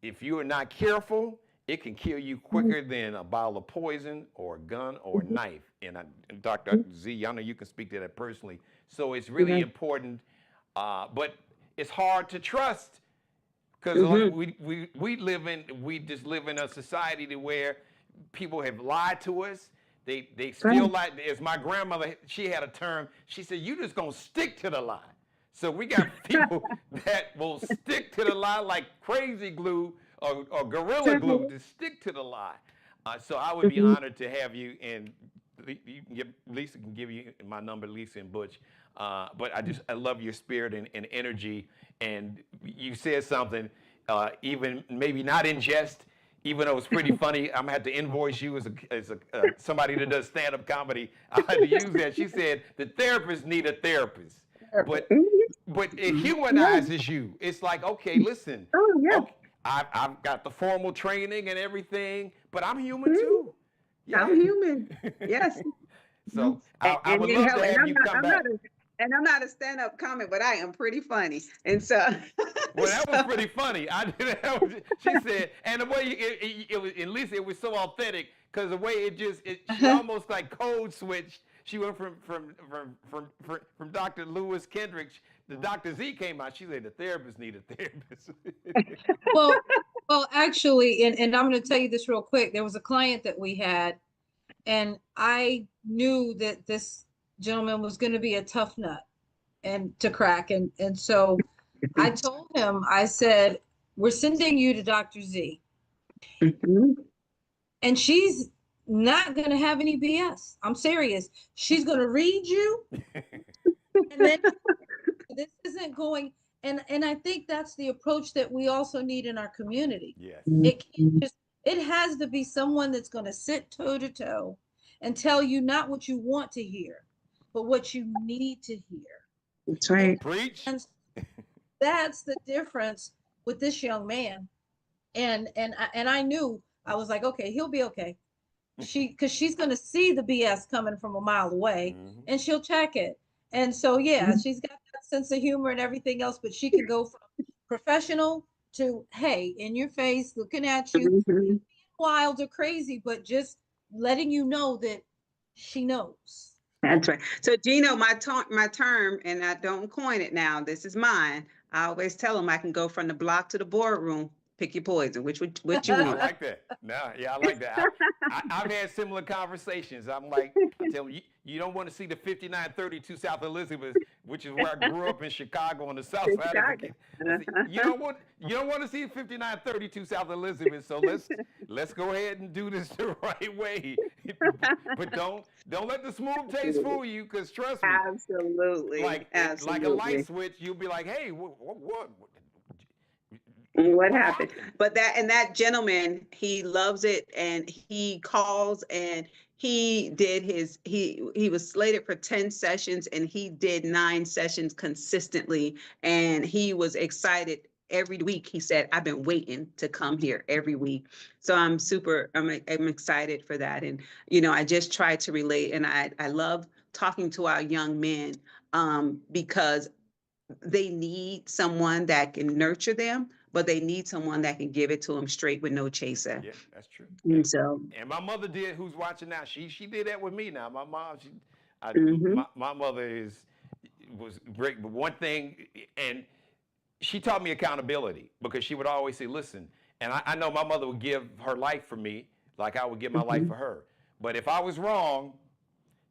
Speaker 2: if you are not careful, it can kill you quicker than a bottle of poison or a gun or a knife. And Dr. Z, I know you can speak to that personally. So it's really important, but it's hard to trust because we just live in a society to where people have lied to us. They still lie. As my grandmother, she had a term. She said, "You just gonna stick to the lie." So we got people that will stick to the lie like crazy glue or gorilla glue to stick to the lie. So I would be honored to have you, and Lisa can give you my number, Lisa and Butch. But I love your spirit and energy. And you said something, even maybe not in jest, even though it's pretty funny. I'm gonna have to invoice you as somebody that does stand-up comedy. I had to use that. She said the therapists need a therapist, but it humanizes you. It's like, okay, listen. Okay, I've got the formal training and everything, but I'm human too.
Speaker 4: Yeah. I'm human. Yes.
Speaker 2: So I would love to have you come back.
Speaker 4: And I'm not a stand-up comic, but I am pretty funny. And so.
Speaker 2: Well, that was pretty funny. She said, and the way it was, at least it was so authentic, because the way she almost like code switched She went from Dr. Lewis Kendrick. The Dr. Z came out. She said the therapist need a therapist.
Speaker 3: Well, actually, and I'm going to tell you this real quick. There was a client that we had, and I knew that this gentleman was going to be a tough nut and to crack. And so I told him, I said, we're sending you to Dr. Z. And she's not going to have any BS. I'm serious. She's going to read you. And then this isn't going, and I think that's the approach that we also need in our community.
Speaker 2: Yes.
Speaker 3: It can't just, it has to be someone that's going to sit toe to toe and tell you not what you want to hear, but what you need to hear.
Speaker 4: That's right.
Speaker 2: Preach.
Speaker 3: And that's the difference with this young man. And I knew, I was like, okay, he'll be okay. Because she's going to see the BS coming from a mile away, and she'll check it. And so, yeah, she's got that sense of humor and everything else, but she can go from professional to, hey, in your face, looking at you, wild or crazy, but just letting you know that she knows.
Speaker 4: That's right. So, Geno, my term, and I don't coin it now, this is mine. I always tell them I can go from the block to the boardroom. Pick your poison. What you want?
Speaker 2: I like that. No, yeah, I like that. I've had similar conversations. I'm like, I tell them, you don't want to see the 5932 South Elizabeth, which is where I grew up in Chicago on the south side. You don't want to see 5932 South Elizabeth. So let's go ahead and do this the right way. But don't let the smooth taste fool you, because trust me,
Speaker 4: absolutely,
Speaker 2: like a light switch, you'll be like, hey,
Speaker 4: what happened? But that gentleman, he loves it, and he calls, and he did he was slated for 10 sessions, and he did 9 sessions consistently, and he was excited every week. He said, I've been waiting to come here every week. So I'm excited for that. And I just try to relate, and I love talking to our young men because they need someone that can nurture them, but they need someone that can give it to them straight with no chaser.
Speaker 2: Yeah, that's true.
Speaker 4: And so,
Speaker 2: and my mother did. Who's watching now? She did that with me. Now my mom, my mother was great. But one thing, and she taught me accountability, because she would always say, "Listen." And I know my mother would give her life for me, like I would give my life for her. But if I was wrong,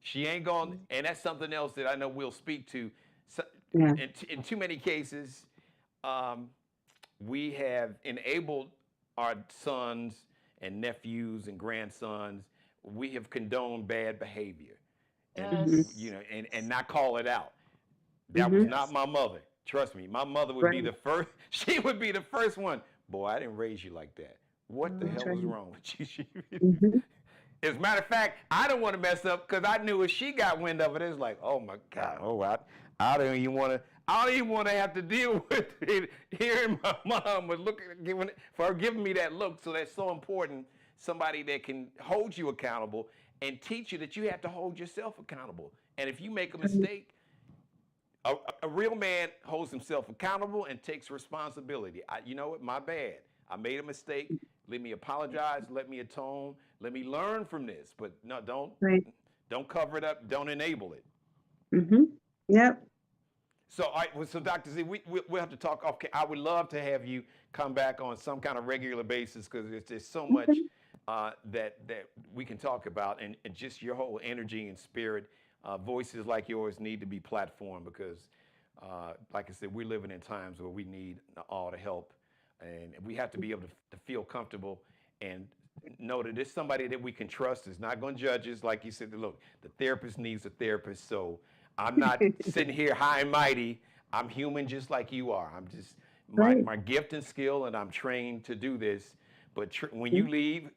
Speaker 2: she ain't going. And that's something else that I know we'll speak to. So, in too many cases, we have enabled our sons and nephews and grandsons. We have condoned bad behavior, and and not call it out. That was not my mother. Trust me, my mother would be the first. She would be the first one. Boy, I didn't raise you like that. What the hell is wrong with you? As a matter of fact, I don't want to mess up, because I knew if she got wind of it, it's like, oh my God, I don't even want to have to deal with it, hearing my mom was giving me that look. So that's so important. Somebody that can hold you accountable and teach you that you have to hold yourself accountable. And if you make a mistake, a real man holds himself accountable and takes responsibility. You know what? My bad. I made a mistake. Let me apologize. Let me atone. Let me learn from this. But no, don't cover it up. Don't enable it.
Speaker 4: Yep.
Speaker 2: So, so Dr. Z, we'll have to talk off. I would love to have you come back on some kind of regular basis, because there's so much that we can talk about, and just your whole energy and spirit. Voices like yours need to be platformed, because, like I said, we're living in times where we need all the help, and we have to be able to feel comfortable and know that there's somebody that we can trust is not going to judge us. Like you said, look, the therapist needs a therapist, so I'm not sitting here high and mighty. I'm human just like you are. I'm just my gift and skill, and I'm trained to do this. But when you leave,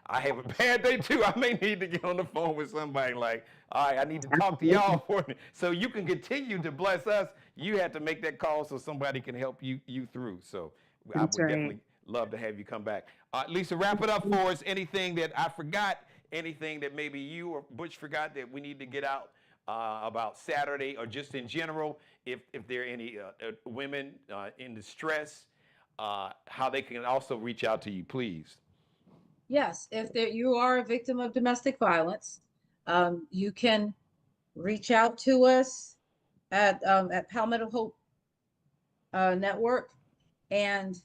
Speaker 2: I have a bad day too. I may need to get on the phone with somebody like, all right, I need to talk to y'all for me. So you can continue to bless us. You have to make that call so somebody can help you through. So I would definitely love to have you come back. Lisa, wrap it up for us. Anything that I forgot, anything that maybe you or Butch forgot that we need to get out about Saturday, or just in general, if there are any women in distress, how they can also reach out to you, please.
Speaker 3: Yes, if you are a victim of domestic violence, you can reach out to us at Palmetto Hope Network, and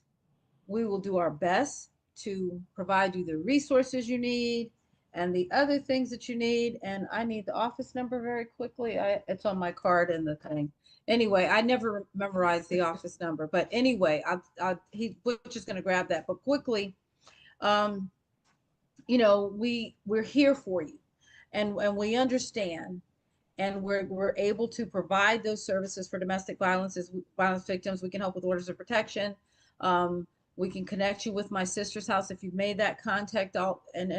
Speaker 3: we will do our best to provide you the resources you need and the other things that you need. And I need the office number very quickly. It's on my card in the thing. Anyway, I never memorized the office number, but anyway, Butch is going to grab that. But quickly, you know, we're here for you, and we understand, and we're able to provide those services for domestic violence victims. We can help with orders of protection. We can connect you with my sister's house. If you've made that contact out and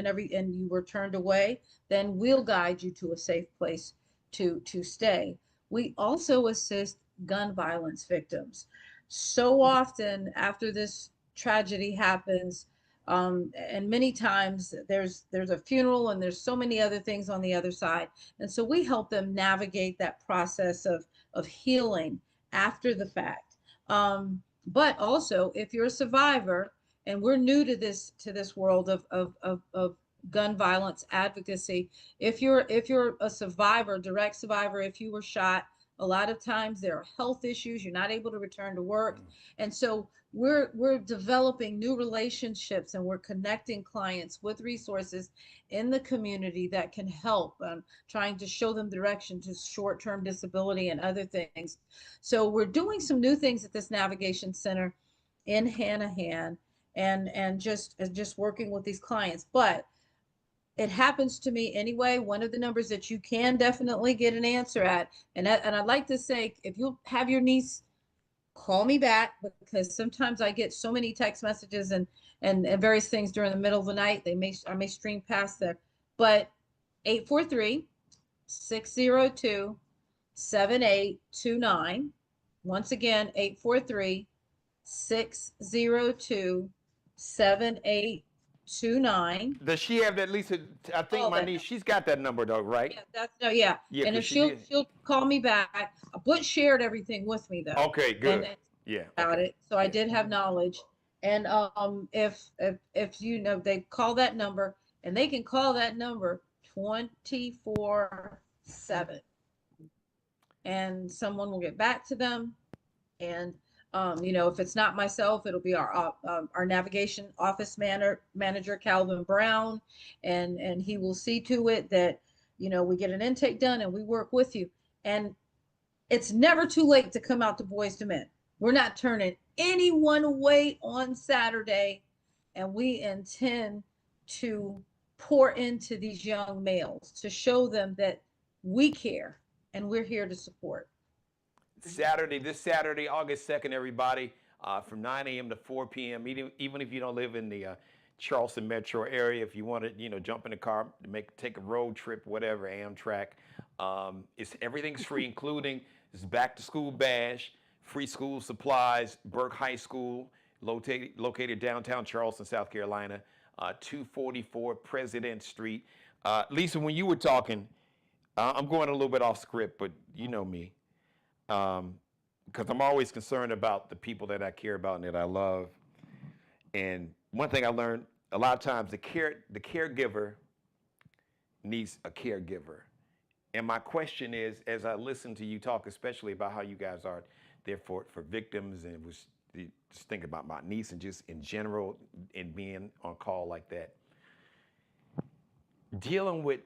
Speaker 3: you were turned away, then we'll guide you to a safe place to stay. We also assist gun violence victims. So often after this tragedy happens, and many times there's a funeral and there's so many other things on the other side. And so we help them navigate that process of healing after the fact. But also, if you're a survivor, and we're new to this world of gun violence advocacy, if you're a survivor, direct survivor, if you were shot, a lot of times there are health issues. You're not able to return to work, and so we're developing new relationships, and we're connecting clients with resources in the community that can help, trying to show them direction to short-term disability and other things. So we're doing some new things at this navigation center in Hanahan, and just working with these clients. But it happens to me anyway. One of the numbers that you can definitely get an answer at, and I'd like to say, if you'll have your niece call me back, because sometimes I get so many text messages and various things during the middle of the night. I may stream past there, but 843-602-7829. Once again, 843-602-7829.
Speaker 2: Does she have that, Lisa? I think my niece, she's got that number though, right?
Speaker 3: Yeah, yeah. And if she'll call me back. Butch shared everything with me though.
Speaker 2: Okay, good.
Speaker 3: And
Speaker 2: yeah.
Speaker 3: About it. So I did have knowledge. And if you know, they call that number, and they can call that number 24/7. And someone will get back to them. And you know, if it's not myself, it'll be our navigation office manager, Calvin Brown, and he will see to it that, you know, we get an intake done and we work with you. And it's never too late to come out to Boyz II Men. We're not turning anyone away on Saturday, and we intend to pour into these young males to show them that we care and we're here to support.
Speaker 2: This Saturday, August 2nd, everybody, from 9 a.m. to 4 p.m. Even if you don't live in the Charleston metro area, if you want to, you know, jump in the car, take a road trip, whatever, Amtrak, everything's free, including this back to school bash, free school supplies, Burke High School, located downtown Charleston, South Carolina, 244 President Street. Lisa, when you were talking, I'm going a little bit off script, but you know me. Because I'm always concerned about the people that I care about and that I love. And one thing I learned, a lot of times the caregiver needs a caregiver. And my question is, as I listen to you talk, especially about how you guys are there for victims, and just thinking about my niece and just in general and being on call like that, dealing with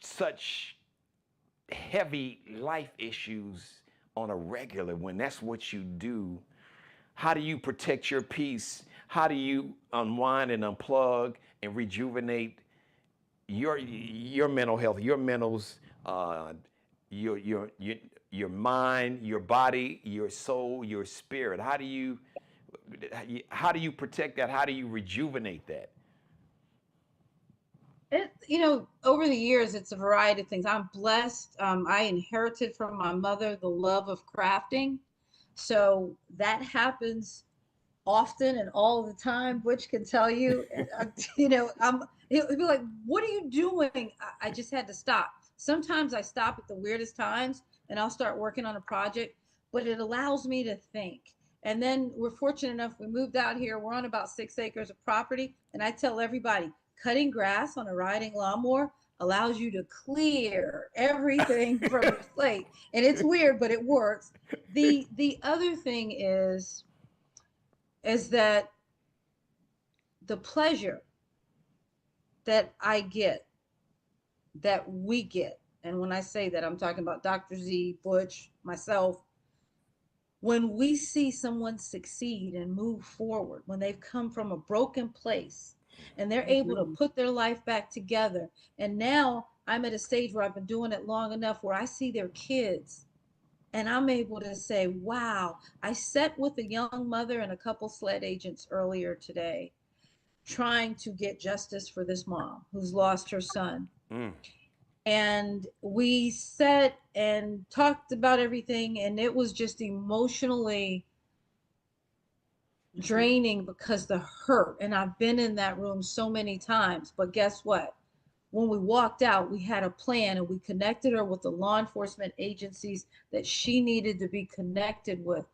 Speaker 2: such heavy life issues on a regular, when that's what you do, how do you protect your peace? How do you unwind and unplug and rejuvenate your mental health, your mentals, your mind, your body, your soul, your spirit? How do you protect that? How do you rejuvenate that?
Speaker 3: You know, over the years, it's a variety of things. I'm blessed. I inherited from my mother the love of crafting. So that happens often and all the time, Butch can tell you. You know, it'd be like, what are you doing? I just had to stop. Sometimes I stop at the weirdest times and I'll start working on a project, but it allows me to think. And then we're fortunate enough, we moved out here. We're on about 6 acres of property. And I tell everybody, cutting grass on a riding lawnmower allows you to clear everything from your plate. And it's weird, but it works. The other thing is that the pleasure that I get, that we get, and when I say that, I'm talking about Dr. Z, Butch, myself, when we see someone succeed and move forward, when they've come from a broken place and they're able to put their life back together. And now I'm at a stage where I've been doing it long enough where I see their kids and I'm able to say, wow. I sat with a young mother and a couple SLED agents earlier today trying to get justice for this mom who's lost her son. And we sat and talked about everything, and it was just emotionally draining because the hurt. And I've been in that room so many times, but guess what? When we walked out, we had a plan and we connected her with the law enforcement agencies that she needed to be connected with.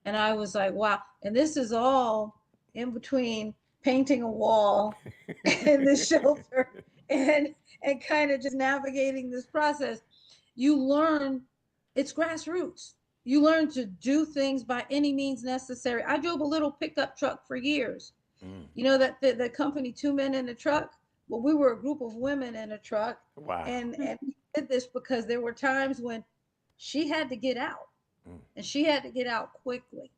Speaker 3: And I was like, wow. And this is all in between painting a wall in the shelter and kind of just navigating this process. You learn, it's grassroots. You learn to do things by any means necessary. I drove a little pickup truck for years. You know that the company, 2 men in a truck? Well, we were a group of women in a truck.
Speaker 2: Wow.
Speaker 3: And we did this because there were times when she had to get out, and she had to get out quickly.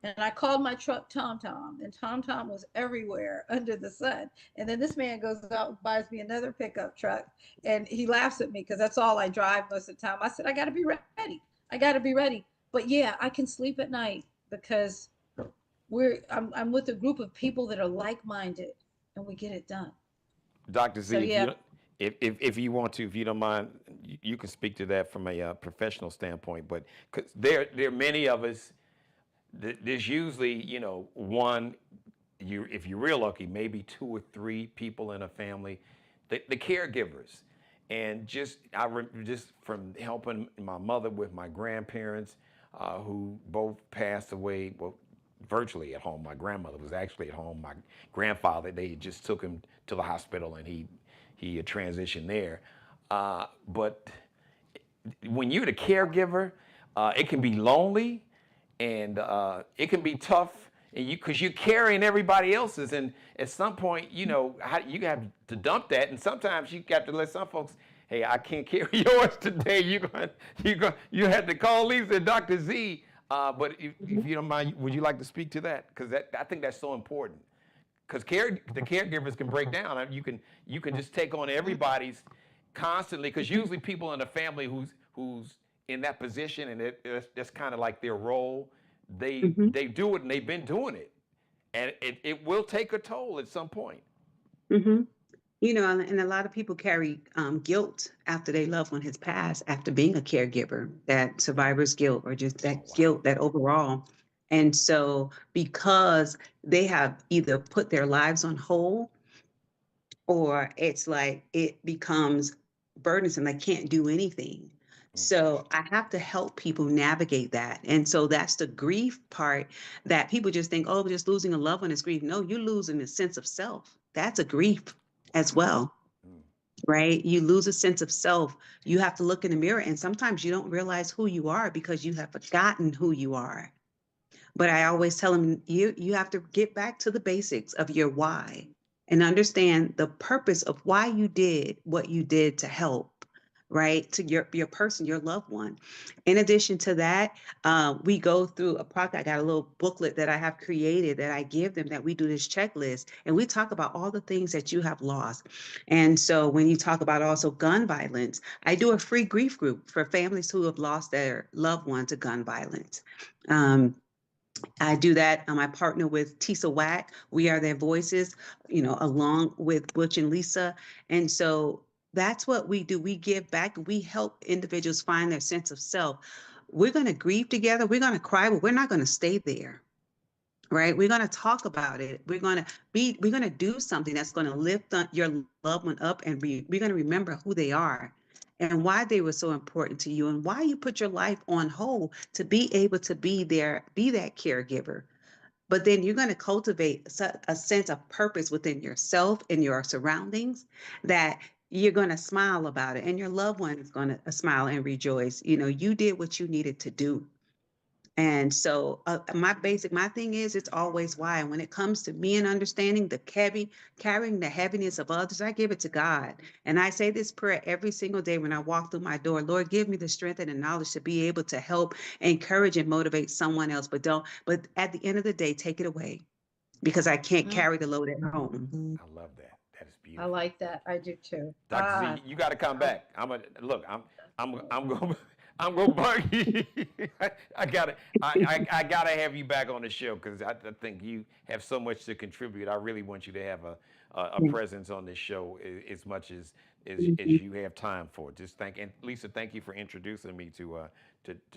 Speaker 3: And I called my truck Tom Tom, and Tom Tom was everywhere under the sun. And then this man goes out and buys me another pickup truck, and he laughs at me because that's all I drive most of the time. I said, I got to be ready. I got to be ready. But yeah, I can sleep at night because I'm with a group of people that are like-minded, and we get it done.
Speaker 2: Dr. Z,
Speaker 3: So, yeah.
Speaker 2: if you want to, if you don't mind, you can speak to that from a professional standpoint. But 'cause there are many of us. There's usually, one, if you're real lucky, maybe 2 or 3 people in a family, the caregivers. And just from helping my mother with my grandparents, who both passed away, well, virtually at home. My grandmother was actually at home. My grandfather, they just took him to the hospital and he transitioned there. But when you're the caregiver, it can be lonely. And it can be tough, and because you're carrying everybody else's, and at some point, you have to dump that, and sometimes you got to let some folks, hey, I can't carry yours today. You have to call Lisa and Dr. Z. But if you don't mind, would you like to speak to that? Because I think that's so important. Because the caregivers can break down. You can just take on everybody's constantly. Because usually people in a family who's in that position, and that's kind of like their role. They do it, and they've been doing it, and it will take a toll at some point.
Speaker 4: And a lot of people carry guilt after their loved one has passed, after being a caregiver, that survivor's guilt, or just that guilt, that overall. And so because they have either put their lives on hold, or it's like it becomes burdensome, they can't do anything. So I have to help people navigate that. And so that's the grief part, that people just think, oh, just losing a loved one is grief. No, you're losing a sense of self. That's a grief as well, right? You lose a sense of self. You have to look in the mirror, and sometimes you don't realize who you are because you have forgotten who you are. But I always tell them, you have to get back to the basics of your why and understand the purpose of why you did what you did to help, right? To your person, your loved one. In addition to that, we go through a process. I got a little booklet that I have created that I give them, that we do this checklist, and we talk about all the things that you have lost. And so when you talk about also gun violence, I do a free grief group for families who have lost their loved one to gun violence. I do that. I partner with Tisa Wack. We are their voices, along with Butch and Lisa. And so that's what we do. We give back. We help individuals find their sense of self. We're going to grieve together. We're going to cry, but we're not going to stay there, right? We're going to talk about it. We're going to do something that's going to lift your loved one up, and we're going to remember who they are and why they were so important to you, and why you put your life on hold to be able to be there, be that caregiver. But then you're going to cultivate a sense of purpose within yourself and your surroundings, that you're going to smile about it, and your loved one is going to smile and rejoice. You did what you needed to do. And so my thing is, it's always why. And when it comes to me and understanding carrying the heaviness of others, I give it to God. And I say this prayer every single day when I walk through my door. Lord, give me the strength and the knowledge to be able to help, encourage, and motivate someone else. But at the end of the day, take it away, because I can't carry the load at home.
Speaker 2: I love that. That is
Speaker 3: I
Speaker 2: beautiful.
Speaker 3: like that. I do too.
Speaker 2: Dr. Z, you got to come back. I'm going. I'm gonna bug you. I gotta have you back on the show, because I think you have so much to contribute. I really want you to have a presence on this show as much as you have time for. And Lisa, thank you for introducing me to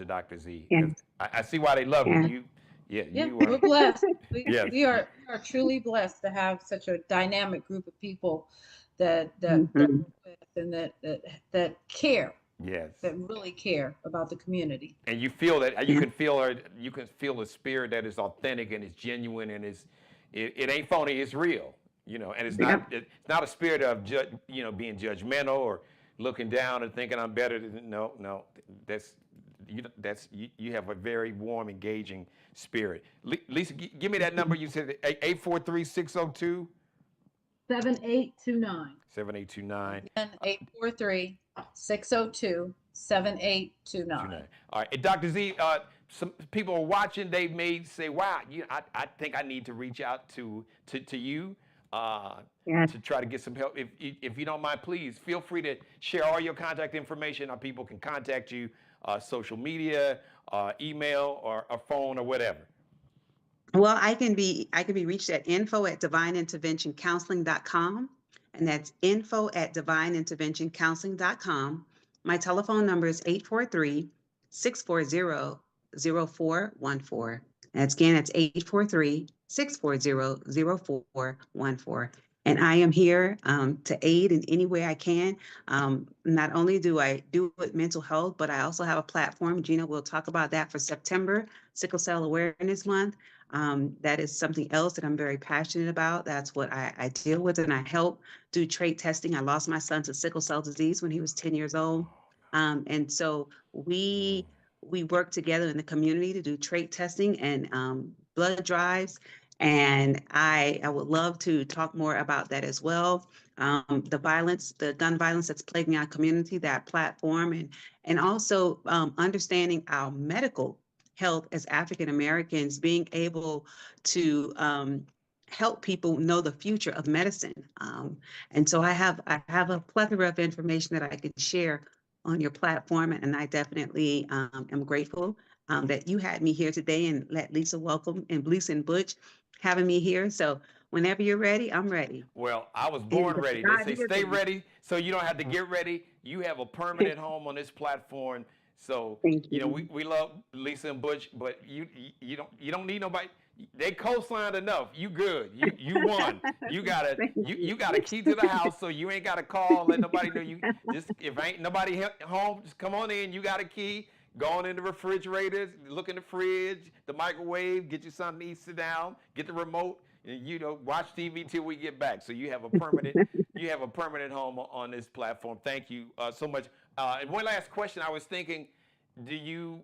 Speaker 2: Dr. Z. 'Cause I see why they love you.
Speaker 3: We're blessed.
Speaker 2: Yes.
Speaker 3: We are truly blessed to have such a dynamic group of people that
Speaker 4: Mhm.
Speaker 3: and that care.
Speaker 2: Yes.
Speaker 3: That really care about the community.
Speaker 2: And you feel that you can feel her. You can feel a spirit that is authentic and is genuine and it ain't phony. It's real. And it's not a spirit of being judgmental or looking down and thinking I'm better than. No. You have a very warm, engaging spirit. Lisa, give me that number. You said 843-602.
Speaker 3: 7829.
Speaker 2: 7829.
Speaker 3: And 843-602-7829.
Speaker 2: All right. And Dr. Z, some people are watching. They may say, wow, I think I need to reach out to you to try to get some help. If you don't mind, please feel free to share all your contact information. How people can contact you, social media, email, or a phone, or whatever.
Speaker 4: Well, I can be reached at info@divineinterventioncounseling.com, and that's info@divineinterventioncounseling.com. My telephone number is 843-640-0414. That's 843-640-0414. And I am here to aid in any way I can. Not only do I do with mental health, but I also have a platform. Geno will talk about that for September, Sickle Cell Awareness Month. That is something else that I'm very passionate about. That's what I deal with, and I help do trait testing. I lost my son to sickle cell disease when he was 10 years old. And so we work together in the community to do trait testing and blood drives. And I would love to talk more about that as well. The gun violence that's plaguing our community, that platform, and also understanding our medical health as African Americans, being able to help people know the future of medicine. And so I have a plethora of information that I can share on your platform, and I definitely am grateful that you had me here today, and let Lisa welcome, and Lisa and Butch having me here. So whenever you're ready, I'm ready.
Speaker 2: Well, I was born ready. They say stay ready, so you don't have to get ready. You have a permanent home on this platform. So
Speaker 4: Thank you.
Speaker 2: We love Lisa and Butch, but you don't need nobody. They co-signed enough. You good. You won. You got a key to the house, so you ain't got to call, let nobody know you. Just if ain't nobody home, just come on in. You got a key. Go on in the refrigerator, look in the fridge, the microwave, get you something to eat, sit down, get the remote, and watch TV till we get back. So you have a permanent home on this platform. Thank you so much. And one last question. I was thinking, do you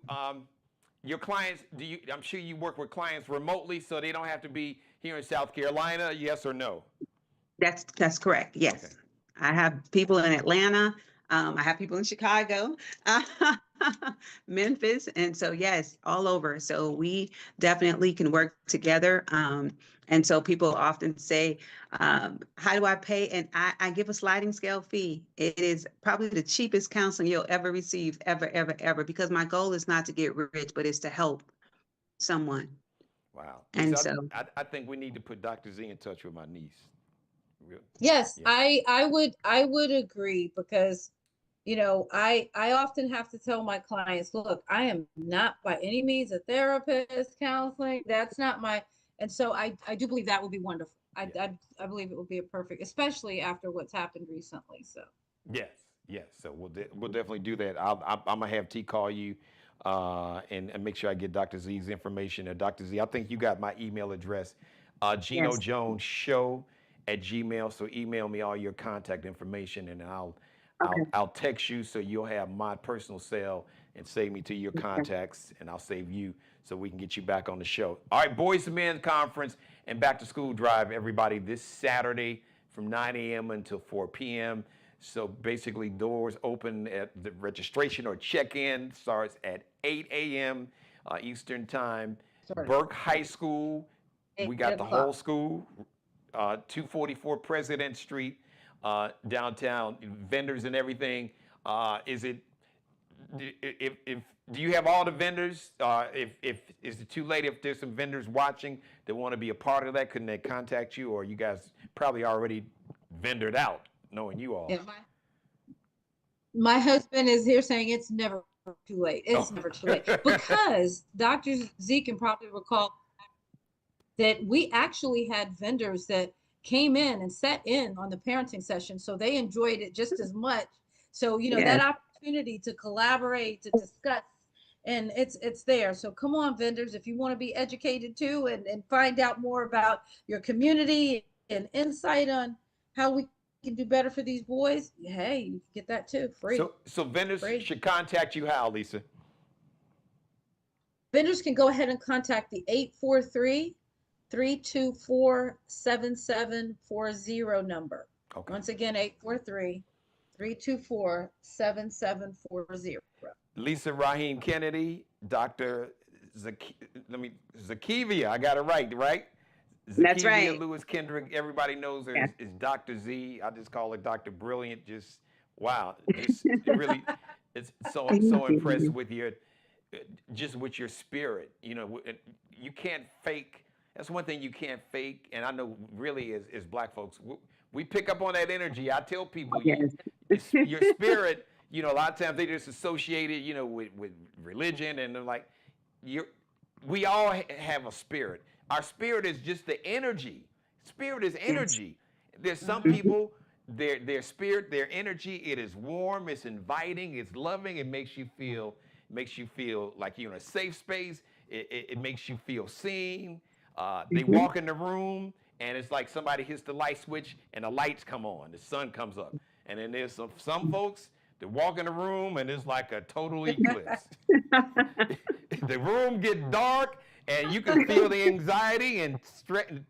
Speaker 2: your clients, I'm sure you work with clients remotely, so they don't have to be here in South Carolina, yes or no?
Speaker 4: That's correct. Yes. Okay. I have people in Atlanta. I have people in Chicago, Memphis. And so, yes, all over. So we definitely can work together. And so people often say, how do I pay? And I give a sliding scale fee. It is probably the cheapest counseling you'll ever receive, ever, because my goal is not to get rich, but it's to help someone.
Speaker 2: Wow.
Speaker 4: And
Speaker 2: so
Speaker 4: so
Speaker 2: I think we need to put Dr. Z in touch with my niece.
Speaker 3: Yes, yeah. I would agree, because I often have to tell my clients, look, I am not by any means a therapist, counseling. That's not my, and so I do believe that would be wonderful. I believe it would be a perfect, especially after what's happened recently. So
Speaker 2: yes. So we'll definitely do that. I'm gonna have T call you and make sure I get Dr. Z's information. Dr. Z, I think you got my email address, Geno
Speaker 4: yes.
Speaker 2: Jones Show at Gmail. So email me all your contact information, and I'll
Speaker 4: Okay.
Speaker 2: I'll text you so you'll have my personal cell and save me to your contacts, and I'll save you so we can get you back on the show. All right, Boys to Men Conference and Back to School Drive, everybody, this Saturday from 9 a.m. until 4 p.m. So basically, doors open at the registration or check-in starts at 8 a.m. Eastern Time.
Speaker 3: Sorry.
Speaker 2: Burke High School, we got
Speaker 3: 8
Speaker 2: the
Speaker 3: o'clock.
Speaker 2: whole school, 244 President Street, downtown, vendors and everything. Is it, if do you have all the vendors? If is it too late if there's some vendors watching that want to be a part of that? Couldn't they contact you, or you guys probably already vendored out, knowing you all?
Speaker 3: Yeah, my husband is here saying it's never too late. It's never too late because Dr. Z can probably recall that we actually had vendors that came in and sat in on the parenting session, so they enjoyed it just as much. So that opportunity to collaborate, to discuss, and it's there. So come on, vendors, if you want to be educated too and find out more about your community and insight on how we can do better for these boys, hey, you can get that too, free.
Speaker 2: So vendors
Speaker 3: Free.
Speaker 2: should contact you how, Lisa?
Speaker 3: Vendors can go ahead and contact the 843-324-7740 number.
Speaker 2: Okay.
Speaker 3: Once again, 843-324-7740.
Speaker 2: Lisa Raheem Kennedy, Dr. Zakivia, I got it right?
Speaker 4: That's
Speaker 2: Zakivia
Speaker 4: right.
Speaker 2: Lewis Kendrick, everybody knows her is Dr. Z. I just call her Dr. Brilliant. Just, wow. Just really, it's so impressed with your spirit. You can't fake. That's one thing you can't fake. And I know really as black folks, we pick up on that energy. I tell people, your spirit, a lot of times they just associate it, with religion, and they're like, we all have a spirit. Our spirit is just the energy. Spirit is energy. There's some people, their spirit, their energy, it is warm, it's inviting, it's loving, it makes you feel like you're in a safe space. It makes you feel seen. They walk in the room, and it's like somebody hits the light switch, and the lights come on, the sun comes up. And then there's some folks that walk in the room, and it's like a total eclipse. The room gets dark, and you can feel the anxiety and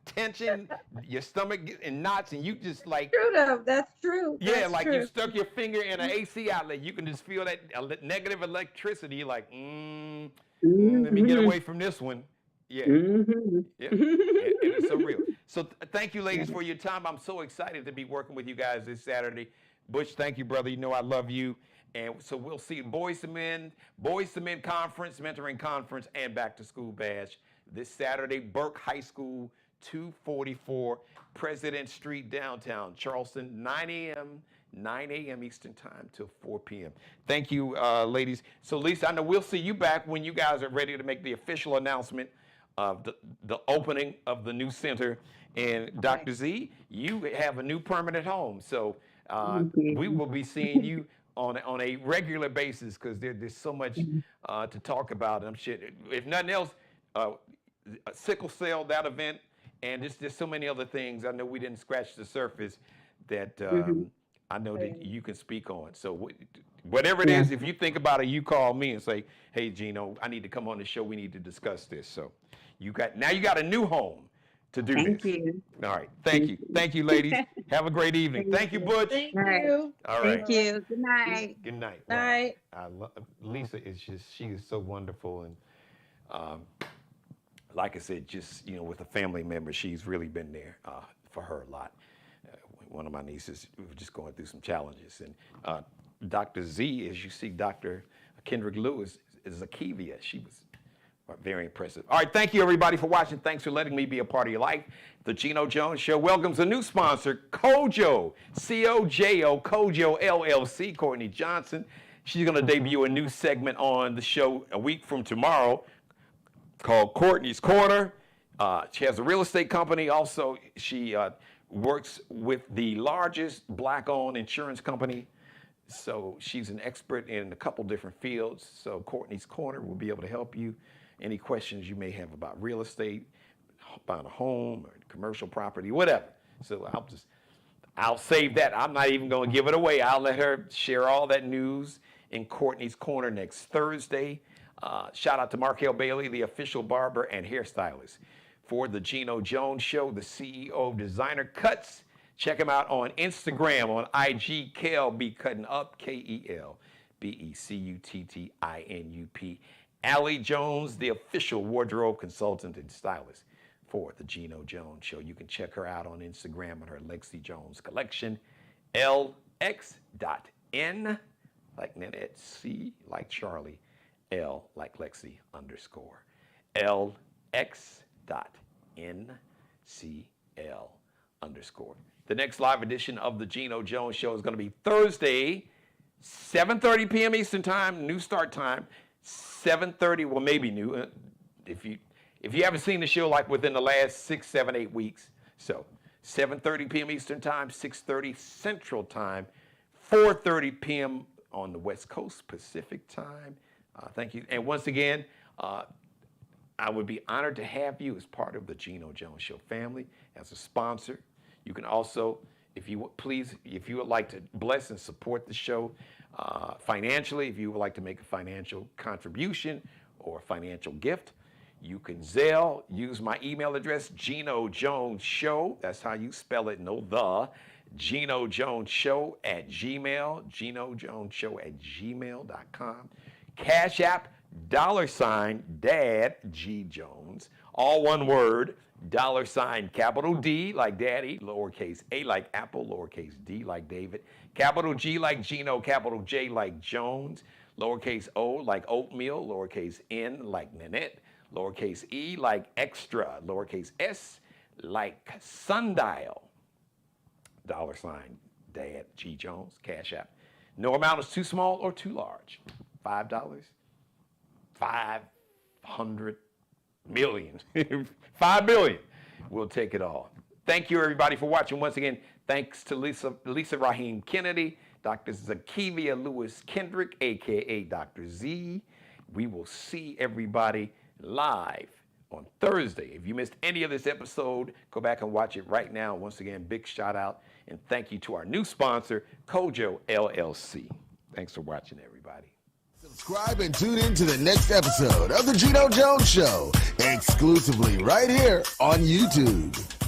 Speaker 2: tension, your stomach gets in knots, and you just like.
Speaker 3: True, though. That's true.
Speaker 2: Yeah,
Speaker 3: That's true.
Speaker 2: you stuck your finger in an AC outlet. You can just feel that negative electricity. You're like, let me get away from this one. Yeah. It's so real. So thank you, ladies, for your time. I'm so excited to be working with you guys this Saturday. Butch, thank you, brother. You know I love you. And so we'll see Boys to Men Conference, Mentoring Conference, and Back to School Bash this Saturday, Burke High School, 244 President Street, downtown Charleston, 9 a.m. Eastern Time till 4 p.m. Thank you, ladies. So, Lisa, I know we'll see you back when you guys are ready to make the official announcement of the opening of the new center. And Dr. Z, you have a new permanent home. So we will be seeing you on a regular basis because there's so much to talk about. And I'm sure, if nothing else, sickle cell, that event, and there's so many other things. I know we didn't scratch the surface that I know that you can speak on. So whatever it is, if you think about it, you call me and say, hey, Geno, I need to come on the show. We need to discuss this. So you got a new home to do this.
Speaker 4: Thank you.
Speaker 2: All right. Thank you. Thank you, ladies. Have a great evening. Thank you, Butch.
Speaker 3: Thank
Speaker 4: All right.
Speaker 3: you.
Speaker 2: All right.
Speaker 4: Thank you. Good night.
Speaker 2: Good night.
Speaker 3: Night.
Speaker 2: Lisa is she is so wonderful. And like I said, just, with a family member, she's really been there for her a lot. One of my nieces was just going through some challenges. And Dr. Z, as you see, Dr. Kendrick Lewis is Zakivia. She was very impressive. All right, thank you, everybody, for watching. Thanks for letting me be a part of your life. The Geno Jones Show welcomes a new sponsor, Kojo, C-O-J-O, Kojo LLC, Courtney Johnson. She's going to debut a new segment on the show a week from tomorrow called Courtney's Corner. She has a real estate company. Also, she works with the largest black-owned insurance company. So she's an expert in a couple different fields. So Courtney's Corner will be able to help you. Any questions you may have about real estate, buying a home or commercial property, whatever. So I'll save that. I'm not even going to give it away. I'll let her share all that news in Courtney's Corner next Thursday. Shout out to Markel Bailey, the official barber and hairstylist for the Geno Jones Show, the CEO of Designer Cuts. Check him out on Instagram, on IG, Kel B Cutting Up, KELBECUTTINUP. Allie Jones, the official wardrobe consultant and stylist for the Geno Jones Show. You can check her out on Instagram on her Lexi Jones collection, LX.N, like Nanette, C like Charlie, L like Lexi _ LX.NCL_. The next live edition of the Geno Jones Show is going to be Thursday, 7:30 p.m. Eastern Time, new start time. 7:30, well, maybe new. If you haven't seen the show like within the last 6, 7, 8 weeks. So 7:30 p.m. Eastern Time, 6:30 Central Time, 4:30 p.m. on the West Coast Pacific Time. Thank you. And once again, I would be honored to have you as part of the Geno Jones Show family, as a sponsor. You can also, if you would like to bless and support the show financially, if you would like to make a financial contribution or a financial gift, you can Zelle, use my email address, Geno Jones Show. That's how you spell it, no the. Geno Jones Show at Gmail, Geno Jones Show at gmail.com. Cash App, $Dad G Jones, all one word, $, capital D like Daddy, lowercase a like Apple, lowercase d like David, capital G like Geno, capital J like Jones, lowercase o like oatmeal, lowercase n like Nanette, lowercase e like extra, lowercase s like sundial, $, Dad G Jones, Cash App. No amount is too small or too large. $5, 500 million, 5 billion. We'll take it all. Thank you, everybody, for watching. Once again, thanks to Lisa Raheem Kennedy, Dr. Zakivia Lewis Kendrick, a.k.a. Dr. Z. We will see everybody live on Thursday. If you missed any of this episode, go back and watch it right now. Once again, big shout out and thank you to our new sponsor, Kojo LLC. Thanks for watching, everybody.
Speaker 1: Subscribe and tune in to the next episode of the Geno Jones Show, exclusively right here on YouTube.